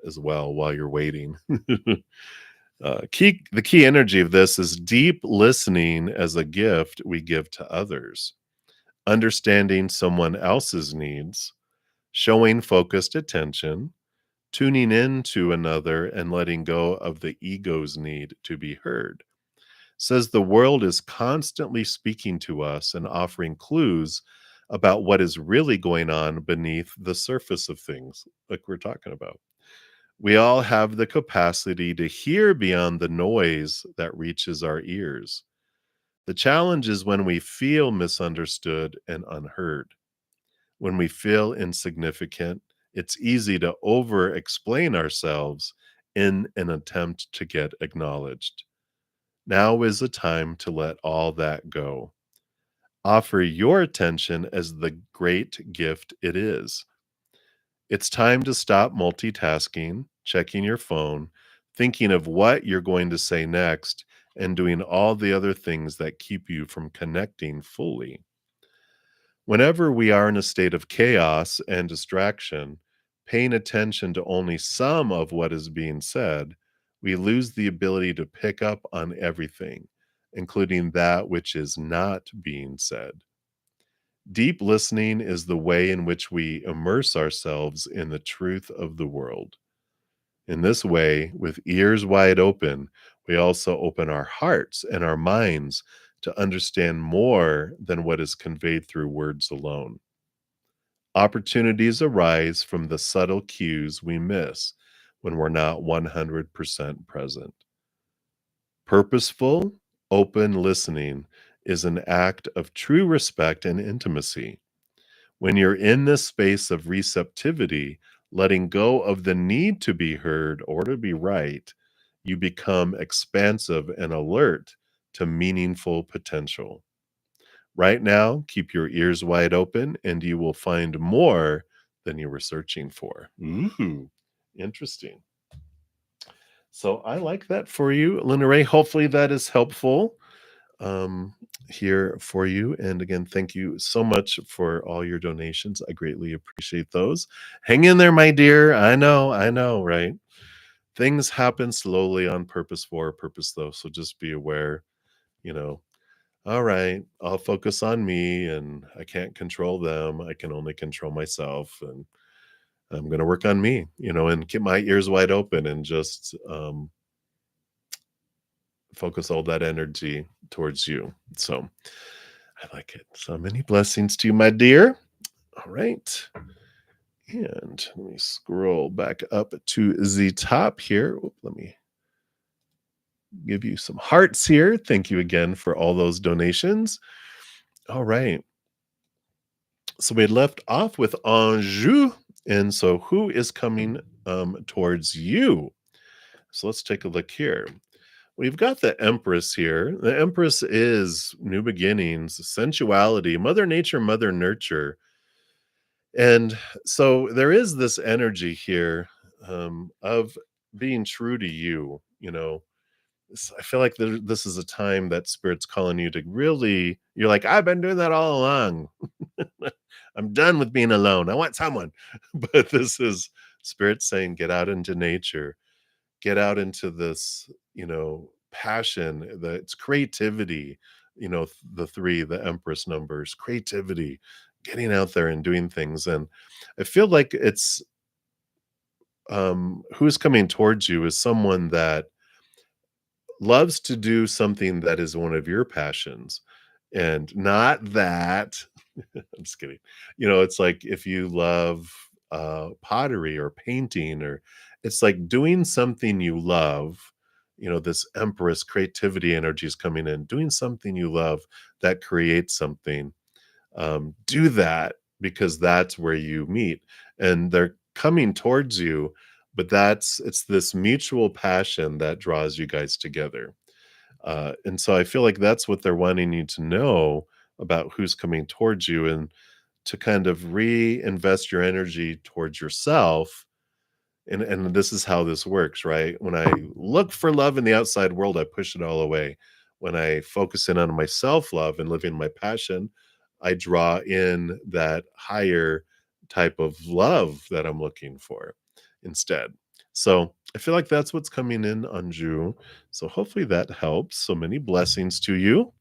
as well while you're waiting. The key energy of this is deep listening as a gift we give to others, understanding someone else's needs, showing focused attention, tuning in to another, and letting go of the ego's need to be heard. Says the world is constantly speaking to us and offering clues about what is really going on beneath the surface of things, like we're talking about. We all have the capacity to hear beyond the noise that reaches our ears. The challenge is when we feel misunderstood and unheard. When we feel insignificant, it's easy to over explain ourselves in an attempt to get acknowledged. Now is the time to let all that go. Offer your attention as the great gift it is. It's time to stop multitasking, checking your phone, thinking of what you're going to say next, and doing all the other things that keep you from connecting fully. Whenever we are in a state of chaos and distraction, paying attention to only some of what is being said, we lose the ability to pick up on everything, including that which is not being said. Deep listening is the way in which we immerse ourselves in the truth of the world. In this way, with ears wide open, we also open our hearts and our minds to understand more than what is conveyed through words alone. Opportunities arise from the subtle cues we miss when we're not 100% present. Purposeful, open listening is an act of true respect and intimacy. When you're in this space of receptivity, letting go of the need to be heard or to be right, you become expansive and alert to meaningful potential. Right now, keep your ears wide open and you will find more than you were searching for. Ooh, interesting. So I like that for you, Linda Ray. Hopefully that is helpful um, here for you. And again, thank you so much for all your donations. I greatly appreciate those. Hang in there, my dear. I know, right? Things happen slowly on purpose for a purpose, though. So just be aware, you know, all right, I'll focus on me and I can't control them. I can only control myself. And I'm going to work on me, and keep my ears wide open and just focus all that energy towards you. So I like it. So many blessings to you, my dear. All right. And let me scroll back up to the top here. Let me give you some hearts here. Thank you again for all those donations. All right. So we had left off with Anjou. And so who is coming towards you? So let's take a look here. We've got the Empress here. The Empress is new beginnings, sensuality, Mother Nature, Mother Nurture. And so there is this energy here of being true to you. I feel like this is a time that Spirit's calling you to really, you're like, I've been doing that all along. I'm done with being alone. I want someone. But this is Spirit saying, get out into nature, get out into this, passion, it's creativity, the three, the Empress numbers, creativity, getting out there and doing things. And I feel like it's who's coming towards you is someone that loves to do something that is one of your passions and not that I'm just kidding. It's like if you love pottery or painting, or it's like doing something you love, this Empress creativity energy is coming in, doing something you love that creates something. Do that because that's where you meet and they're coming towards you, but it's this mutual passion that draws you guys together. And so I feel like that's what they're wanting you to know about who's coming towards you, and to kind of reinvest your energy towards yourself. And this is how this works, right? When I look for love in the outside world, I push it all away. When I focus in on my self-love and living my passion, I draw in that higher type of love that I'm looking for instead. So I feel like that's what's coming in on June. So hopefully that helps. So many blessings to you.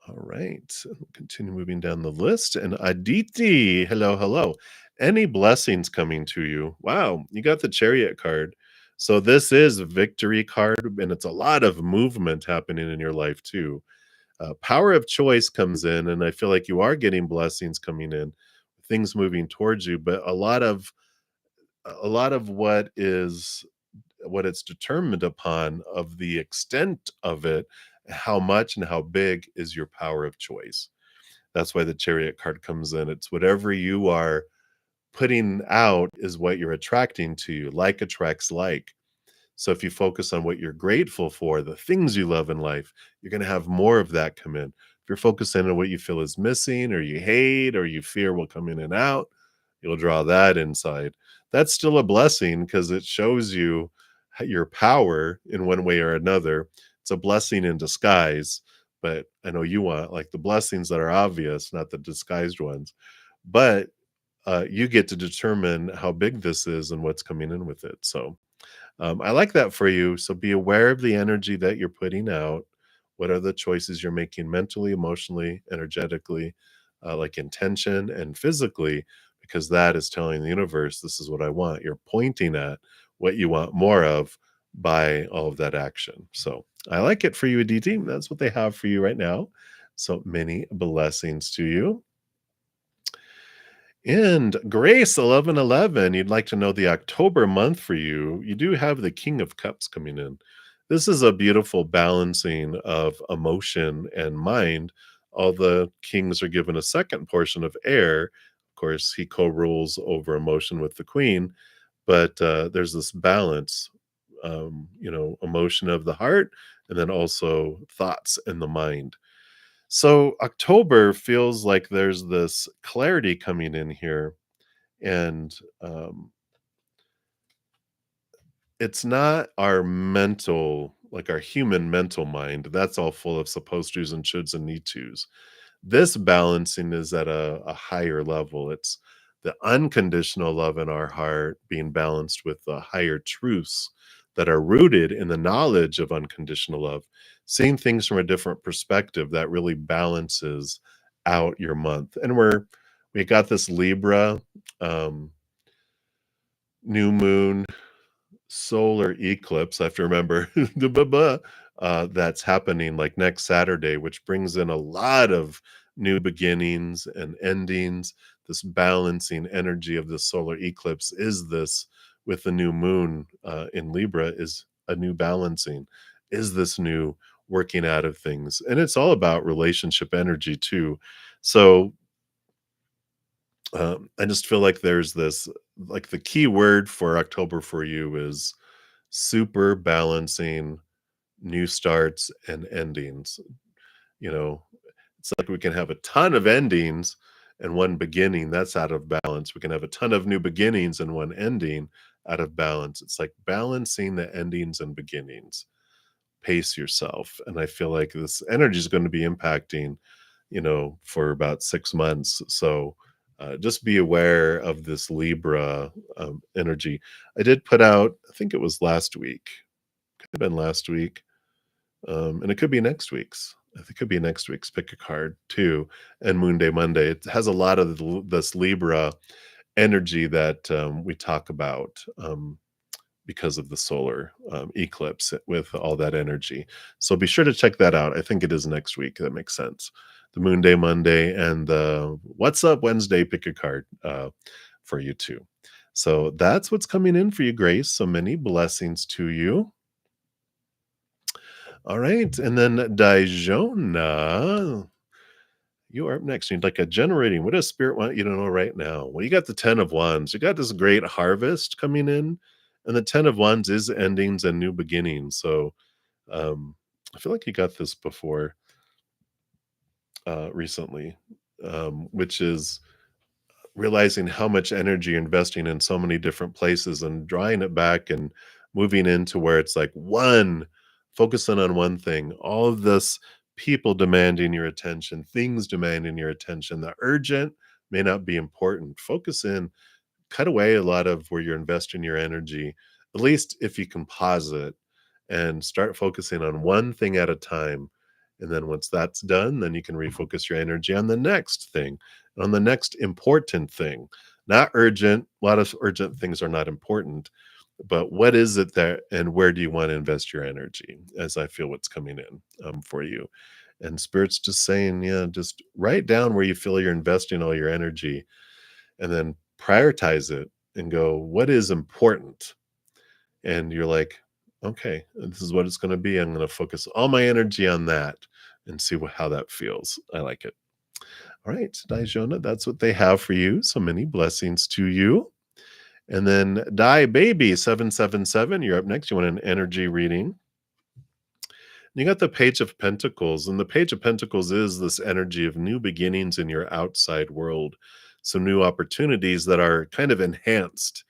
All right. Continue moving down the list. And Aditi, hello, hello. Any blessings coming to you? Wow, you got the Chariot card. So this is a victory card, and it's a lot of movement happening in your life too. Power of choice comes in, and I feel like you are getting blessings coming in, things moving towards you, but a lot of what it's determined upon of the extent of it, how much and how big is your power of choice. That's why the Chariot card comes in. It's whatever you are putting out is what you're attracting to you. Like attracts like. So if you focus on what you're grateful for, the things you love in life, you're going to have more of that come in. If you're focusing on what you feel is missing or you hate or you fear will come in and out, you'll draw that inside. That's still a blessing because it shows you your power in one way or another. It's a blessing in disguise, but I know you want like the blessings that are obvious, not the disguised ones. But you get to determine how big this is and what's coming in with it. So I like that for you. So be aware of the energy that you're putting out. What are the choices you're making mentally, emotionally, energetically, like intention and physically, because that is telling the universe, this is what I want. You're pointing at what you want more of by all of that action. So I like it for you, Aditi. That's what they have for you right now. So many blessings to you. And Grace 1111, you'd like to know the October month for you. You do have the King of Cups coming in. This is a beautiful balancing of emotion and mind. All the kings are given a second portion of air. Of course, he co rules over emotion with the queen, but there's this balance, emotion of the heart and then also thoughts in the mind. So October feels like there's this clarity coming in here, and it's not our mental, like our human mental mind. That's all full of supposed tos and shoulds and need tos. This balancing is at a higher level. It's the unconditional love in our heart being balanced with the higher truths that are rooted in the knowledge of unconditional love, seeing things from a different perspective that really balances out your month. And we got this Libra um, new moon solar eclipse. I have to remember the that's happening like next Saturday, which brings in a lot of new beginnings and endings. This balancing energy of the solar eclipse is this with the new moon in Libra is a new balancing, is this new working out of things. And it's all about relationship energy too. So I just feel like there's this, like the key word for October for you is super balancing new starts and endings. You know, it's like we can have a ton of endings and one beginning that's out of balance. We can have a ton of new beginnings and one ending out of balance. It's like balancing the endings and beginnings. Pace yourself. And I feel like this energy is going to be impacting, for about 6 months. So just be aware of this Libra energy. I did put out, I think it was last week, could have been last week, and it could be next week's. I think it could be next week's pick a card too, and Moon Day Monday. It has a lot of this Libra energy that we talk about because of the solar eclipse with all that energy. So be sure to check that out. I think it is next week. That makes sense. The Moon Day Monday and the What's Up Wednesday pick a card for you too. So that's what's coming in for you, Grace. So many blessings to you. All right. And then Dijona, you are up next. You'd like a generating. What does spirit want you to know right now? Well, you got the 10 of Wands. You got this great harvest coming in. And the 10 of Wands is endings and new beginnings. So I feel like you got this before recently, which is realizing how much energy you're investing in so many different places and drawing it back and moving into where it's like focusing on one thing. All of this people demanding your attention, things demanding your attention. The urgent may not be important. Focus in, cut away a lot of where you're investing your energy, at least if you can pause it and start focusing on one thing at a time. And then once that's done, then you can refocus your energy on the next thing, on the next important thing. Not urgent. A lot of urgent things are not important. But what is it that, and where do you want to invest your energy? As I feel what's coming in for you. And Spirit's just saying, yeah, just write down where you feel you're investing all your energy and then prioritize it and go, what is important? And you're like, okay, this is what it's going to be. I'm going to focus all my energy on that and see how that feels. I like it. All right, Dijona, that's what they have for you. So many blessings to you. And then Die Baby 777, you're up next. You want an energy reading. You got the Page of Pentacles, and the Page of Pentacles is this energy of new beginnings in your outside world. some new opportunities that are kind of enhanced.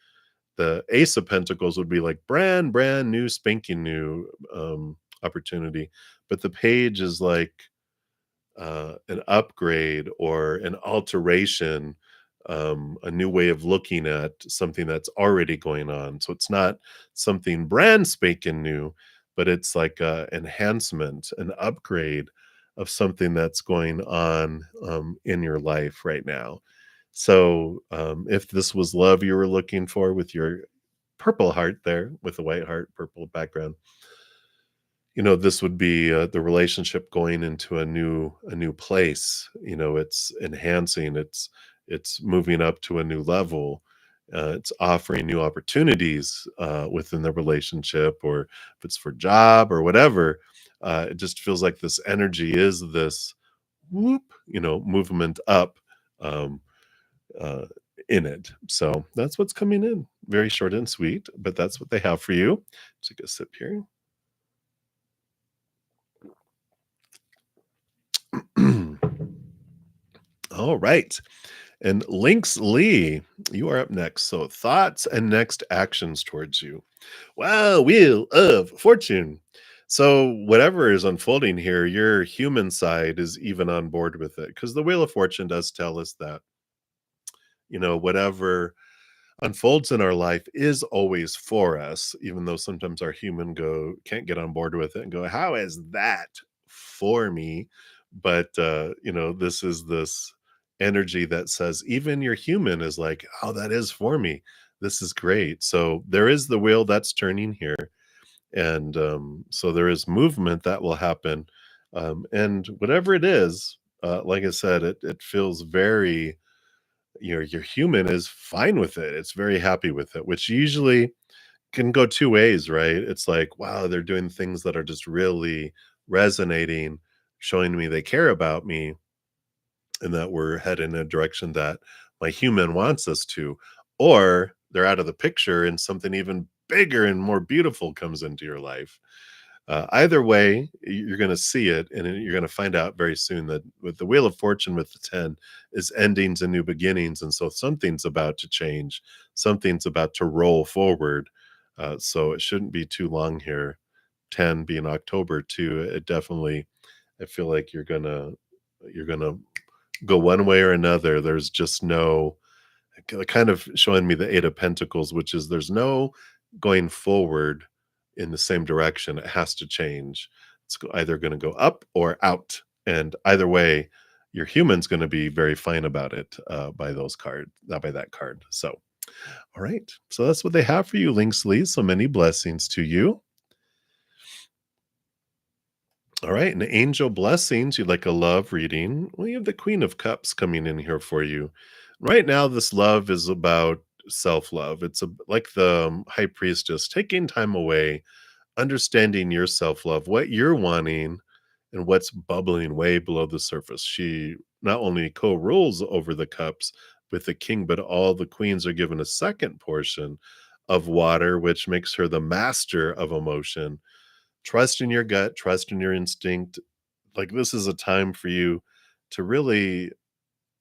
The Ace of Pentacles would be like brand new, spanking new opportunity, but the Page is like an upgrade or an alteration, a new way of looking at something that's already going on. So it's not something brand spanking new, but it's like a enhancement, an upgrade of something that's going on in your life right now. So if this was love you were looking for with your purple heart there, with the white heart, purple background, this would be, the relationship going into a new place. It's enhancing, it's moving up to a new level, it's offering new opportunities, within the relationship, or if it's for job or whatever, it just feels like this energy is this whoop, movement up, um, uh, in it. So that's what's coming in. Very short and sweet, but that's what they have for you. Take a sip here. All right. And Lynx Lee, you are up next. So, thoughts and next actions towards you. Wow, Wheel of Fortune. So, whatever is unfolding here, your human side is even on board with it, because the Wheel of Fortune does tell us that, whatever unfolds in our life is always for us, even though sometimes our human go can't get on board with it and go, "How is that for me?" But this is this energy that says even your human is like, "Oh, that is for me. This is great." So there is the wheel that's turning here, and so there is movement that will happen, and whatever it is, like I said, it feels very your human is fine with it. It's very happy with it, which usually can go two ways, right? It's like, wow, they're doing things that are just really resonating, showing me they care about me, and that we're heading in a direction that my human wants us to. Or they're out of the picture and something even bigger and more beautiful comes into your life. Either way, you're going to see it, and you're going to find out very soon that with the Wheel of Fortune, with the 10, is endings and new beginnings. And so something's about to change, something's about to roll forward. So it shouldn't be too long here. 10 being October too. It definitely, I feel like you're gonna go one way or another. There's just no kind of showing me the 8 of Pentacles, which is there's no going forward in the same direction. It has to change. It's either going to go up or out. And either way, your human's going to be very fine about it, by those cards, not by that card. So, all right. So that's what they have for you, Links Lee. So many blessings to you. All right. And angel blessings. You'd like a love reading. Well, you have the Queen of Cups coming in here for you. Right now, this love is about self love. It's like the high priestess taking time away, understanding your self love, what you're wanting, and what's bubbling way below the surface. She not only co rules over the cups with the king, but all the queens are given a second portion of water, which makes her the master of emotion. Trust in your gut, trust in your instinct. Like, this is a time for you to really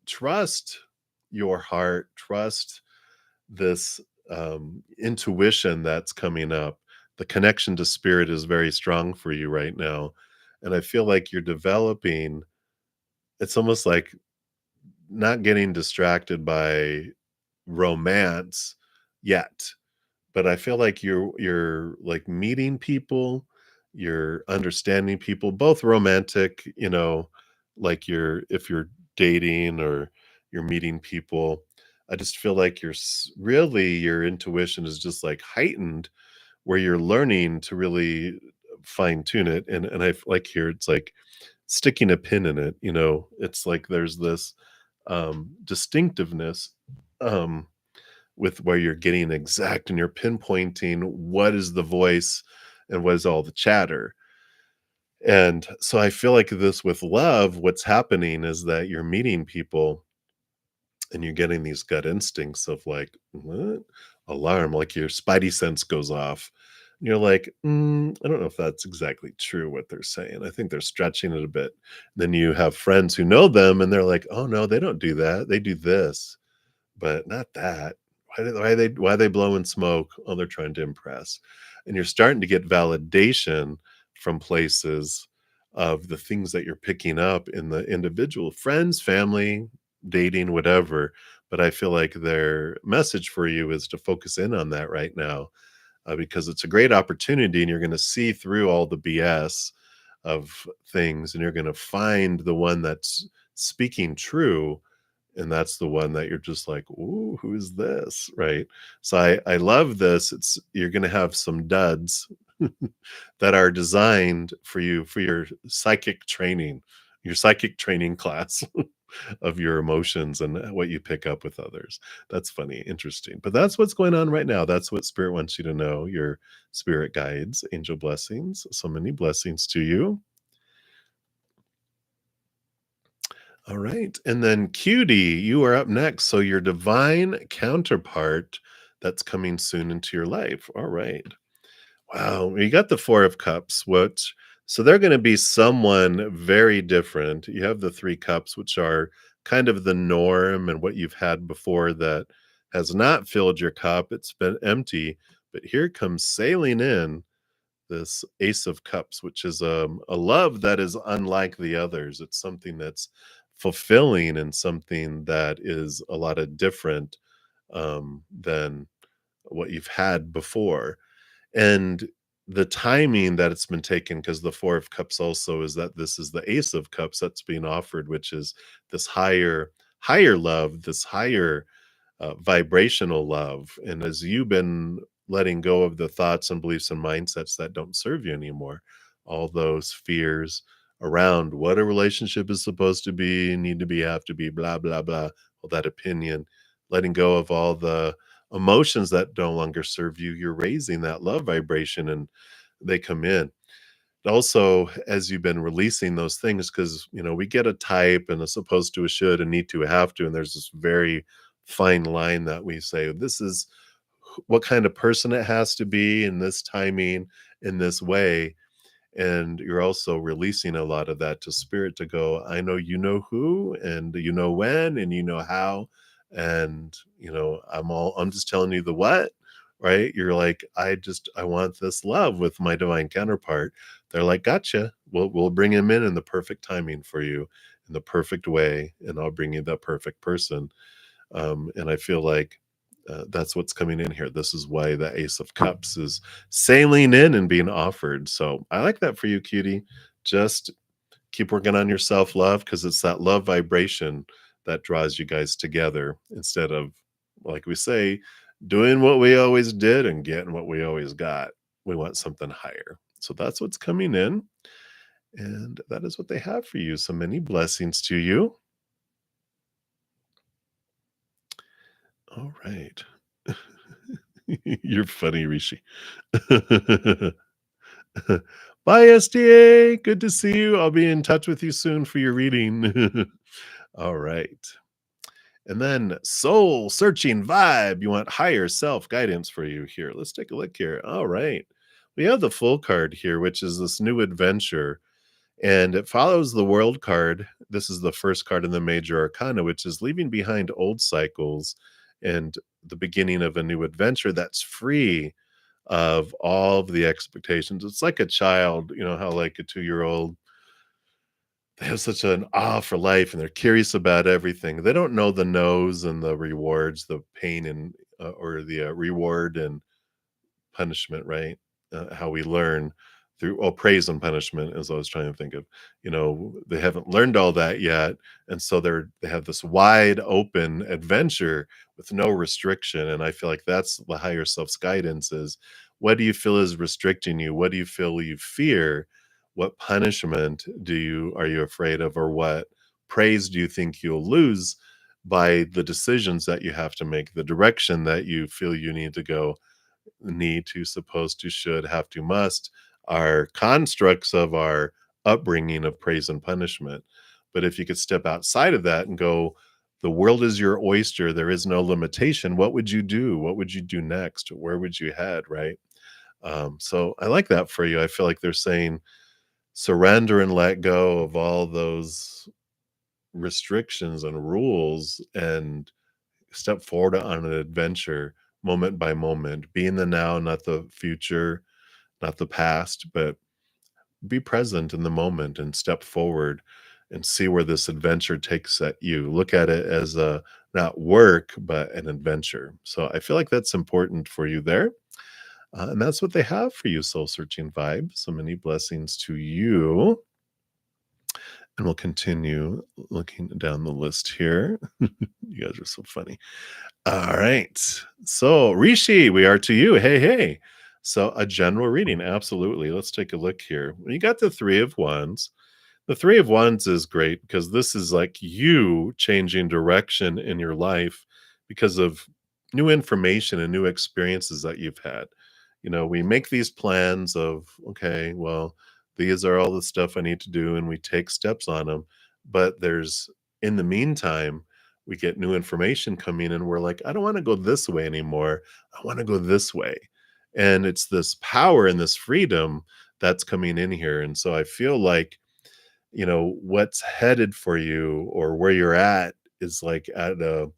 trust your heart, trust this intuition that's coming up. The connection to spirit is very strong for you right now. And I feel like you're developing, it's almost like not getting distracted by romance yet, but I feel like you're like meeting people, you're understanding people, both romantic, like if you're dating or you're meeting people. I just feel like really your intuition is just like heightened, where you're learning to really fine tune it. And I like here it's like sticking a pin in it. It's like there's this distinctiveness, um with where you're getting exact and you're pinpointing what is the voice and what is all the chatter. And so I feel like this with love, what's happening is that you're meeting people and you're getting these gut instincts of like, what? Alarm, like your spidey sense goes off. And you're like, I don't know if that's exactly true what they're saying. I think they're stretching it a bit. Then you have friends who know them and they're like, oh no, they don't do that. They do this. but not that. Why they blowing smoke? Oh, they're trying to impress. And you're starting to get validation from places of the things that you're picking up in the individual friends, family, dating, whatever. But I feel like their message for you is to focus in on that right now, because it's a great opportunity and you're going to see through all the BS of things and you're going to find the one that's speaking true, and that's the one that you're just like, "Ooh, who is this?" Right? So I love this. It's You're gonna have some duds that are designed for you for your psychic training class of your emotions and what you pick up with others. That's funny, interesting. But that's what's going on right now. That's what spirit wants you to know, your spirit guides, angel blessings. So many blessings to you. All right. And then Cutie, you are up next. So your divine counterpart that's coming soon into your life. All right. Wow. You got the Four of Cups, which so they're going to be someone very different. You have the Three Cups, which are kind of the norm and what you've had before that has not filled your cup. It's been empty. But here comes sailing in this Ace of Cups, which is a love that is unlike the others. It's something that's fulfilling and something that is a lot of different than what you've had before. And the timing that it's been taken, because the Four of Cups also is that this is the Ace of Cups that's being offered, which is this higher love, this higher vibrational love. And as you've been letting go of the thoughts and beliefs and mindsets that don't serve you anymore, all those fears around what a relationship is supposed to be, need to be, have to be, blah, blah, blah, all that opinion, letting go of all the emotions that no longer serve you, you're raising that love vibration and they come in. Also, as you've been releasing those things, because we get a type and a supposed to, a should, a need to, a have to, and there's this very fine line that we say this is what kind of person it has to be in this timing, in this way. And you're also releasing a lot of that to spirit to go, I know you know who, and you know when, and you know how, and I'm just telling you the what, right? You're like, I want this love with my divine counterpart. They're like, gotcha. We'll bring him in the perfect timing for you, in the perfect way, and I'll bring you that perfect person. And I feel like that's what's coming in here. This is why the Ace of Cups is sailing in and being offered. So I like that for you, cutie. Just keep working on your self love, because it's that love vibration that draws you guys together instead of, like we say, doing what we always did and getting what we always got. We want something higher. So that's what's coming in. And that is what they have for you. So many blessings to you. All right. You're funny, Rishi. Bye, SDA. Good to see you. I'll be in touch with you soon for your reading. All right. And then soul searching vibe. You want higher self guidance for you here. Let's take a look here. All right. We have the full card here, which is this new adventure. And it follows the world card. This is the first card in the major arcana, which is leaving behind old cycles and the beginning of a new adventure that's free of all of the expectations. It's like a child, how like a 2-year-old, they have such an awe for life and they're curious about everything. They don't know the no's and the rewards, the pain and or the reward and punishment, right? How we learn through praise and punishment, as I was trying to think of. They haven't learned all that yet, and so they have this wide open adventure with no restriction. And I feel like that's the higher self's guidance: is what do you feel is restricting you? What do you feel you fear? What punishment are you afraid of, or what praise do you think you'll lose by the decisions that you have to make, the direction that you feel you need to go? Need to, supposed to, should, have to, must are constructs of our upbringing of praise and punishment. But if you could step outside of that and go, the world is your oyster, there is no limitation, what would you do? What would you do next? Where would you head? Right. So I like that for you. I feel like they're saying surrender and let go of all those restrictions and rules and step forward on an adventure moment by moment. Be in the now, not the future, not the past, but be present in the moment and step forward and see where this adventure takes at you. Look at it as a not work, but an adventure. So I feel like that's important for you there. And that's what they have for you, Soul Searching Vibe. So many blessings to you. And we'll continue looking down the list here. You guys are so funny. All right. So, Rishi, we are to you. Hey, hey. So, a general reading. Absolutely. Let's take a look here. You got the Three of Wands. The Three of Wands is great because this is like you changing direction in your life because of new information and new experiences that you've had. We make these plans of, okay, well, these are all the stuff I need to do, and we take steps on them. But in the meantime, we get new information coming, and we're like, I don't want to go this way anymore. I want to go this way. And it's this power and this freedom that's coming in here. And so I feel like what's headed for you or where you're at is like at a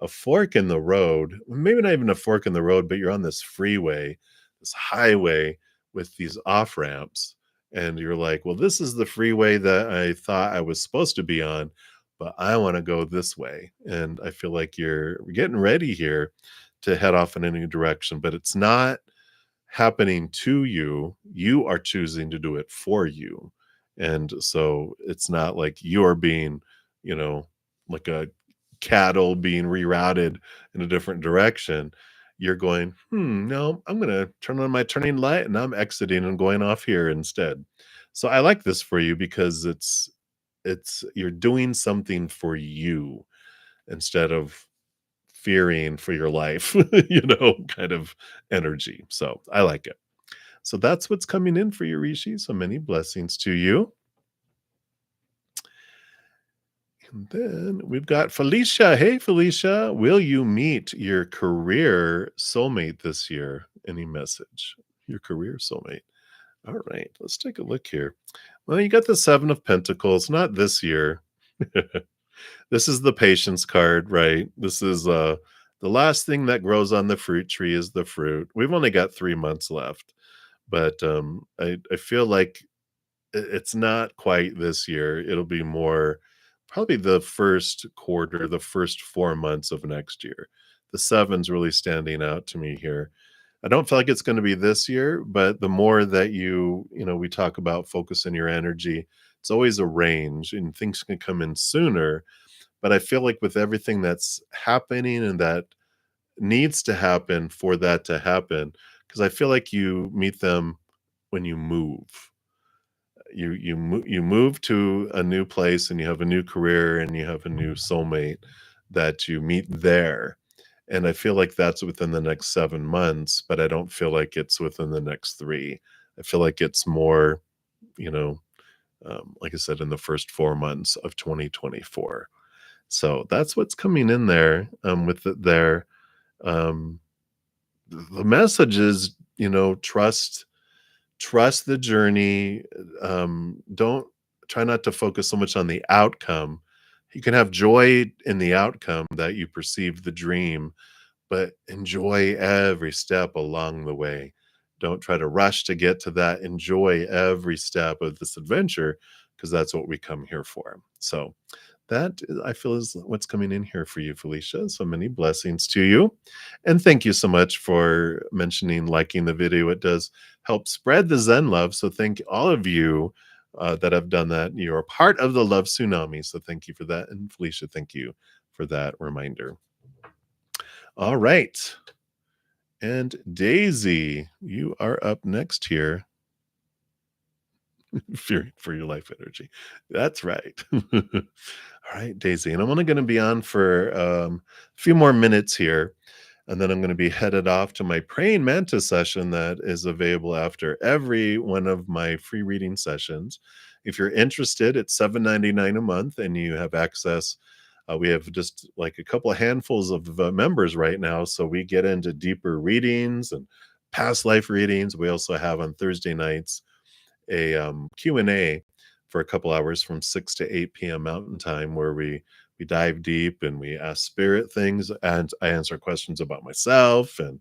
fork in the road, maybe not even a fork in the road, but you're on this freeway, this highway with these off ramps. And you're like, well, this is the freeway that I thought I was supposed to be on, but I want to go this way. And I feel like you're getting ready here to head off in a new direction, but it's not happening to you. You are choosing to do it for you. And so it's not like you're being, you know, like a cattle being rerouted in a different direction. You're going, no, I'm going to turn on my turning light and I'm exiting and going off here instead. So I like this for you because you're doing something for you instead of fearing for your life, kind of energy. So I like it. So that's what's coming in for you, Rishi. So many blessings to you. And then we've got Felicia. Hey, Felicia, will you meet your career soulmate this year? Any message? Your career soulmate. All right, let's take a look here. Well, you got the Seven of Pentacles, not this year. This is the patience card, right? This is the last thing that grows on the fruit tree is the fruit. We've only got 3 months left, but I feel like it's not quite this year. It'll be more probably the first quarter, the first 4 months of next year. The seven's really standing out to me here. I don't feel like it's going to be this year, but the more that we talk about focusing your energy, it's always a range and things can come in sooner. But I feel like with everything that's happening and that needs to happen for that to happen, because I feel like you meet them when you move. You move to a new place and you have a new career and you have a new soulmate that you meet there. And I feel like that's within the next 7 months, but I don't feel like it's within the next 3. I feel like it's more, like I said, in the first 4 months of 2024. So that's what's coming in there with it there. Um, the message is, trust the journey. Don't try not to focus so much on the outcome. You can have joy in the outcome that you perceive the dream, but enjoy every step along the way. Don't try to rush to get to that. Enjoy every step of this adventure because that's what we come here for. So that I feel is what's coming in here for you, Felicia. So many blessings to you. And thank you so much for mentioning liking the video. It does help spread the Zen love. So thank all of you that have done that. You're a part of the Love Tsunami. So thank you for that. And Felicia, thank you for that reminder. All right. And Daisy, you are up next here. Fearing for your life energy. That's right. All right, Daisy. And I'm only going to be on for a few more minutes here. And then I'm going to be headed off to my praying mantis session that is available after every one of my free reading sessions. If you're interested, it's $7.99 a month and you have access. We have just like a couple of handfuls of members right now. So we get into deeper readings and past life readings. We also have on Thursday nights a Q&A for a couple hours from 6 to 8 p.m. Mountain Time, where we dive deep and we ask spirit things, and I answer questions about myself. And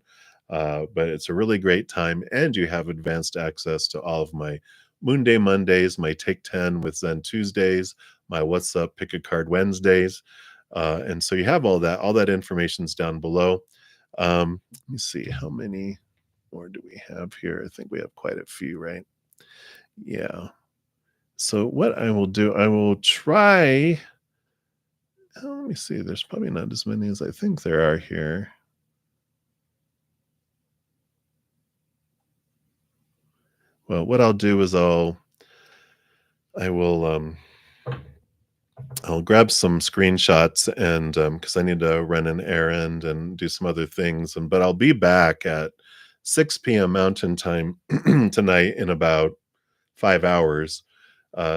but it's a really great time, and you have advanced access to all of my Moon Day Mondays, my Take 10 with Zen Tuesdays, my What's Up Pick a Card Wednesdays. And so you have all that information's down below. Let me see, how many more do we have here? I think we have quite a few, right? Yeah. So what I will do, I will try. Let me see. There's probably not as many as I think there are here. Well, what I'll do is I will I'll grab some screenshots, and because I need to run an errand and do some other things, and but I'll be back at 6 p.m. Mountain Time tonight in about 5 hours.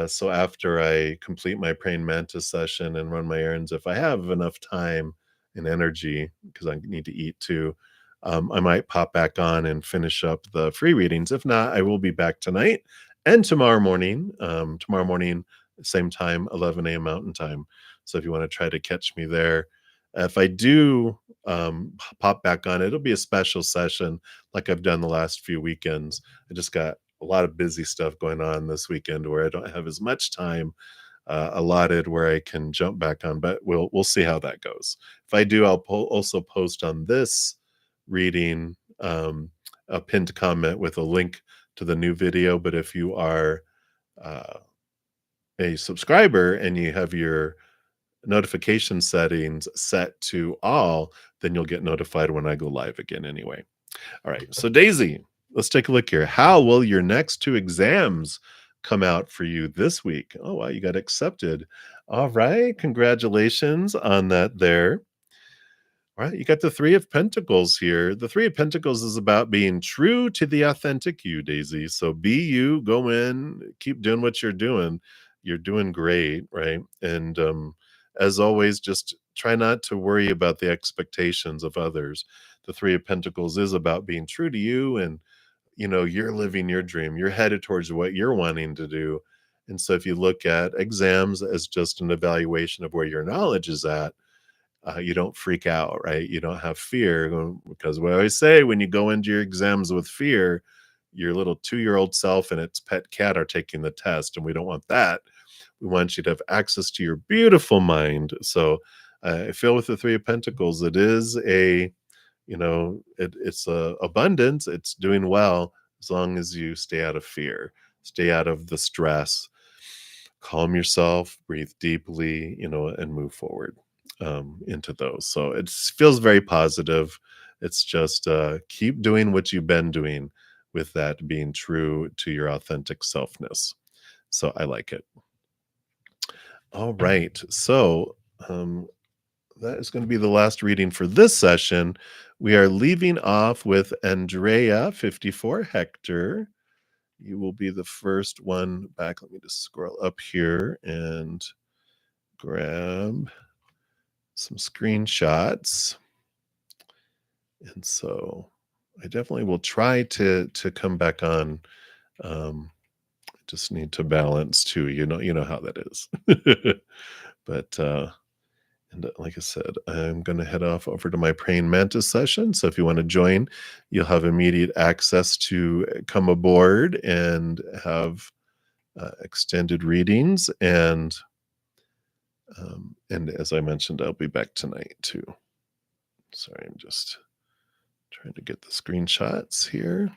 So after I complete my praying mantis session and run my errands, if I have enough time and energy, because I need to eat too, I might pop back on and finish up the free readings. If not, I will be back tonight and tomorrow morning. Tomorrow morning, same time, 11 a.m. Mountain Time. So if you want to try to catch me there, if I do pop back on, it'll be a special session like I've done the last few weekends. I just got a lot of busy stuff going on this weekend where I don't have as much time allotted where I can jump back on, but we'll see how that goes. If I do, I'll also post on this reading a pinned comment with a link to the new video. But if you are uh, a subscriber and you have your notification settings set to all, then you'll get notified when I go live again anyway. All right, so Daisy, let's take a look here. How will your next two exams come out for you this week? Oh, wow, you got accepted. All right, congratulations on that there. All right, you got the Three of Pentacles here. The Three of Pentacles is about being true to the authentic you, Daisy. So be you, go in, keep doing what you're doing. You're doing great, right? And as always, just try not to worry about the expectations of others. The Three of Pentacles is about being true to you, and you're living your dream. You're headed towards what you're wanting to do. And so if you look at exams as just an evaluation of where your knowledge is at, you don't freak out, right? You don't have fear, because what I always say, when you go into your exams with fear, your little 2-year-old self and its pet cat are taking the test, and we don't want that. We want you to have access to your beautiful mind. So I feel with the Three of Pentacles, it is it's a abundance. It's doing well as long as you stay out of fear, stay out of the stress, calm yourself, breathe deeply, and move forward into those. So it feels very positive. It's just keep doing what you've been doing with that being true to your authentic selfness. So I like it. All right. So that is going to be the last reading for this session. We are leaving off with Andrea 54 Hector. You will be the first one back. Let me just scroll up here and grab some screenshots. And so I definitely will try to come back on. I just need to balance too. You know how that is. But and like I said, I'm going to head off over to my praying mantis session. So if you want to join, you'll have immediate access to come aboard and have extended readings. And as I mentioned, I'll be back tonight too. Sorry, I'm just trying to get the screenshots here.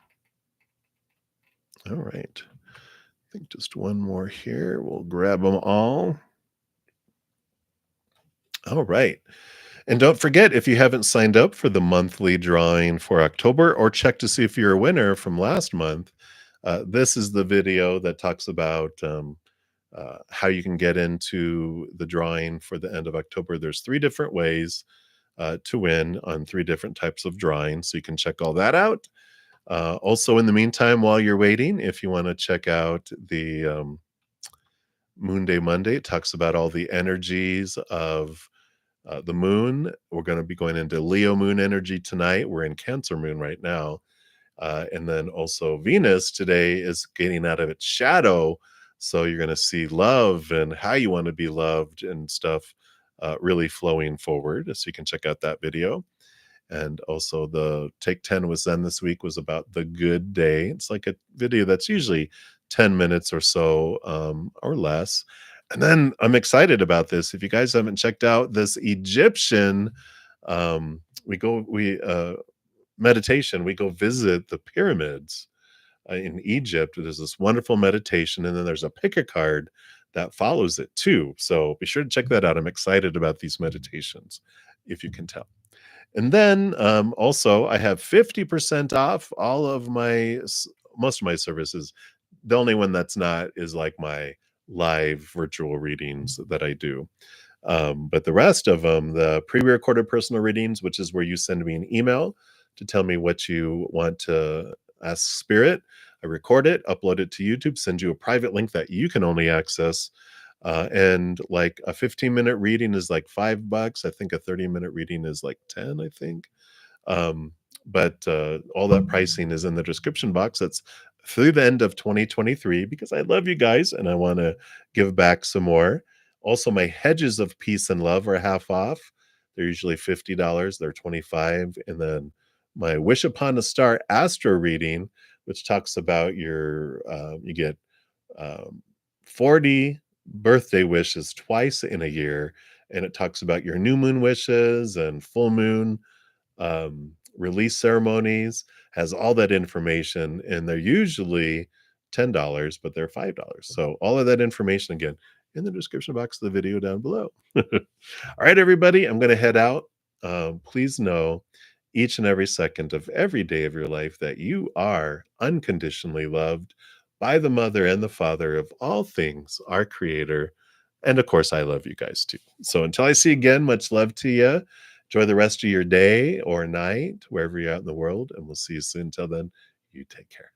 All right. I think just one more here. We'll grab them all. All right. And don't forget, if you haven't signed up for the monthly drawing for October or check to see if you're a winner from last month, this is the video that talks about how you can get into the drawing for the end of October. There's 3 different ways to win on 3 different types of drawings. So you can check all that out. Also, in the meantime, while you're waiting, if you want to check out the Moon Day Monday, it talks about all the energies of the moon. We're going to be going into Leo moon energy tonight. We're in Cancer moon right now. And then also Venus today is getting out of its shadow. So you're gonna see love and how you wanna be loved and stuff, really flowing forward, so you can check out that video. And also the Take 10 with Zen this week was about the good day. It's like a video that's usually 10 minutes or so, or less. And then I'm excited about this. If you guys haven't checked out this Egyptian, we meditation, we go visit the pyramids in Egypt. There's this wonderful meditation, and then there's a pick a card that follows it too. So be sure to check that out. I'm excited about these meditations, if you can tell. And then, also, I have 50% off all of most of my services. The only one that's not is, like, my live virtual readings that I do. But the rest of them, the pre-recorded personal readings, which is where you send me an email to tell me what you want to ask spirit. I record it, upload it to YouTube, send you a private link that you can only access. And like a 15-minute reading is like $5. I think a 30-minute reading is like 10, I think. But all that pricing is in the description box. That's through the end of 2023 because I love you guys and I want to give back some more. Also, my hedges of peace and love are half off. They're usually $50. They're 25. And then my Wish Upon a Star Astro reading, which talks about you get um, 40 birthday wishes twice in a year. And it talks about your new moon wishes and full moon release ceremonies, has all that information. And they're usually $10, but they're $5. So all of that information again in the description box of the video down below. All right, everybody, I'm going to head out. Please know each and every second of every day of your life that you are unconditionally loved by the mother and the father of all things, our creator. And of course, I love you guys too. So until I see you again, much love to you. Enjoy the rest of your day or night, wherever you're out in the world, and we'll see you soon. Till then, you take care.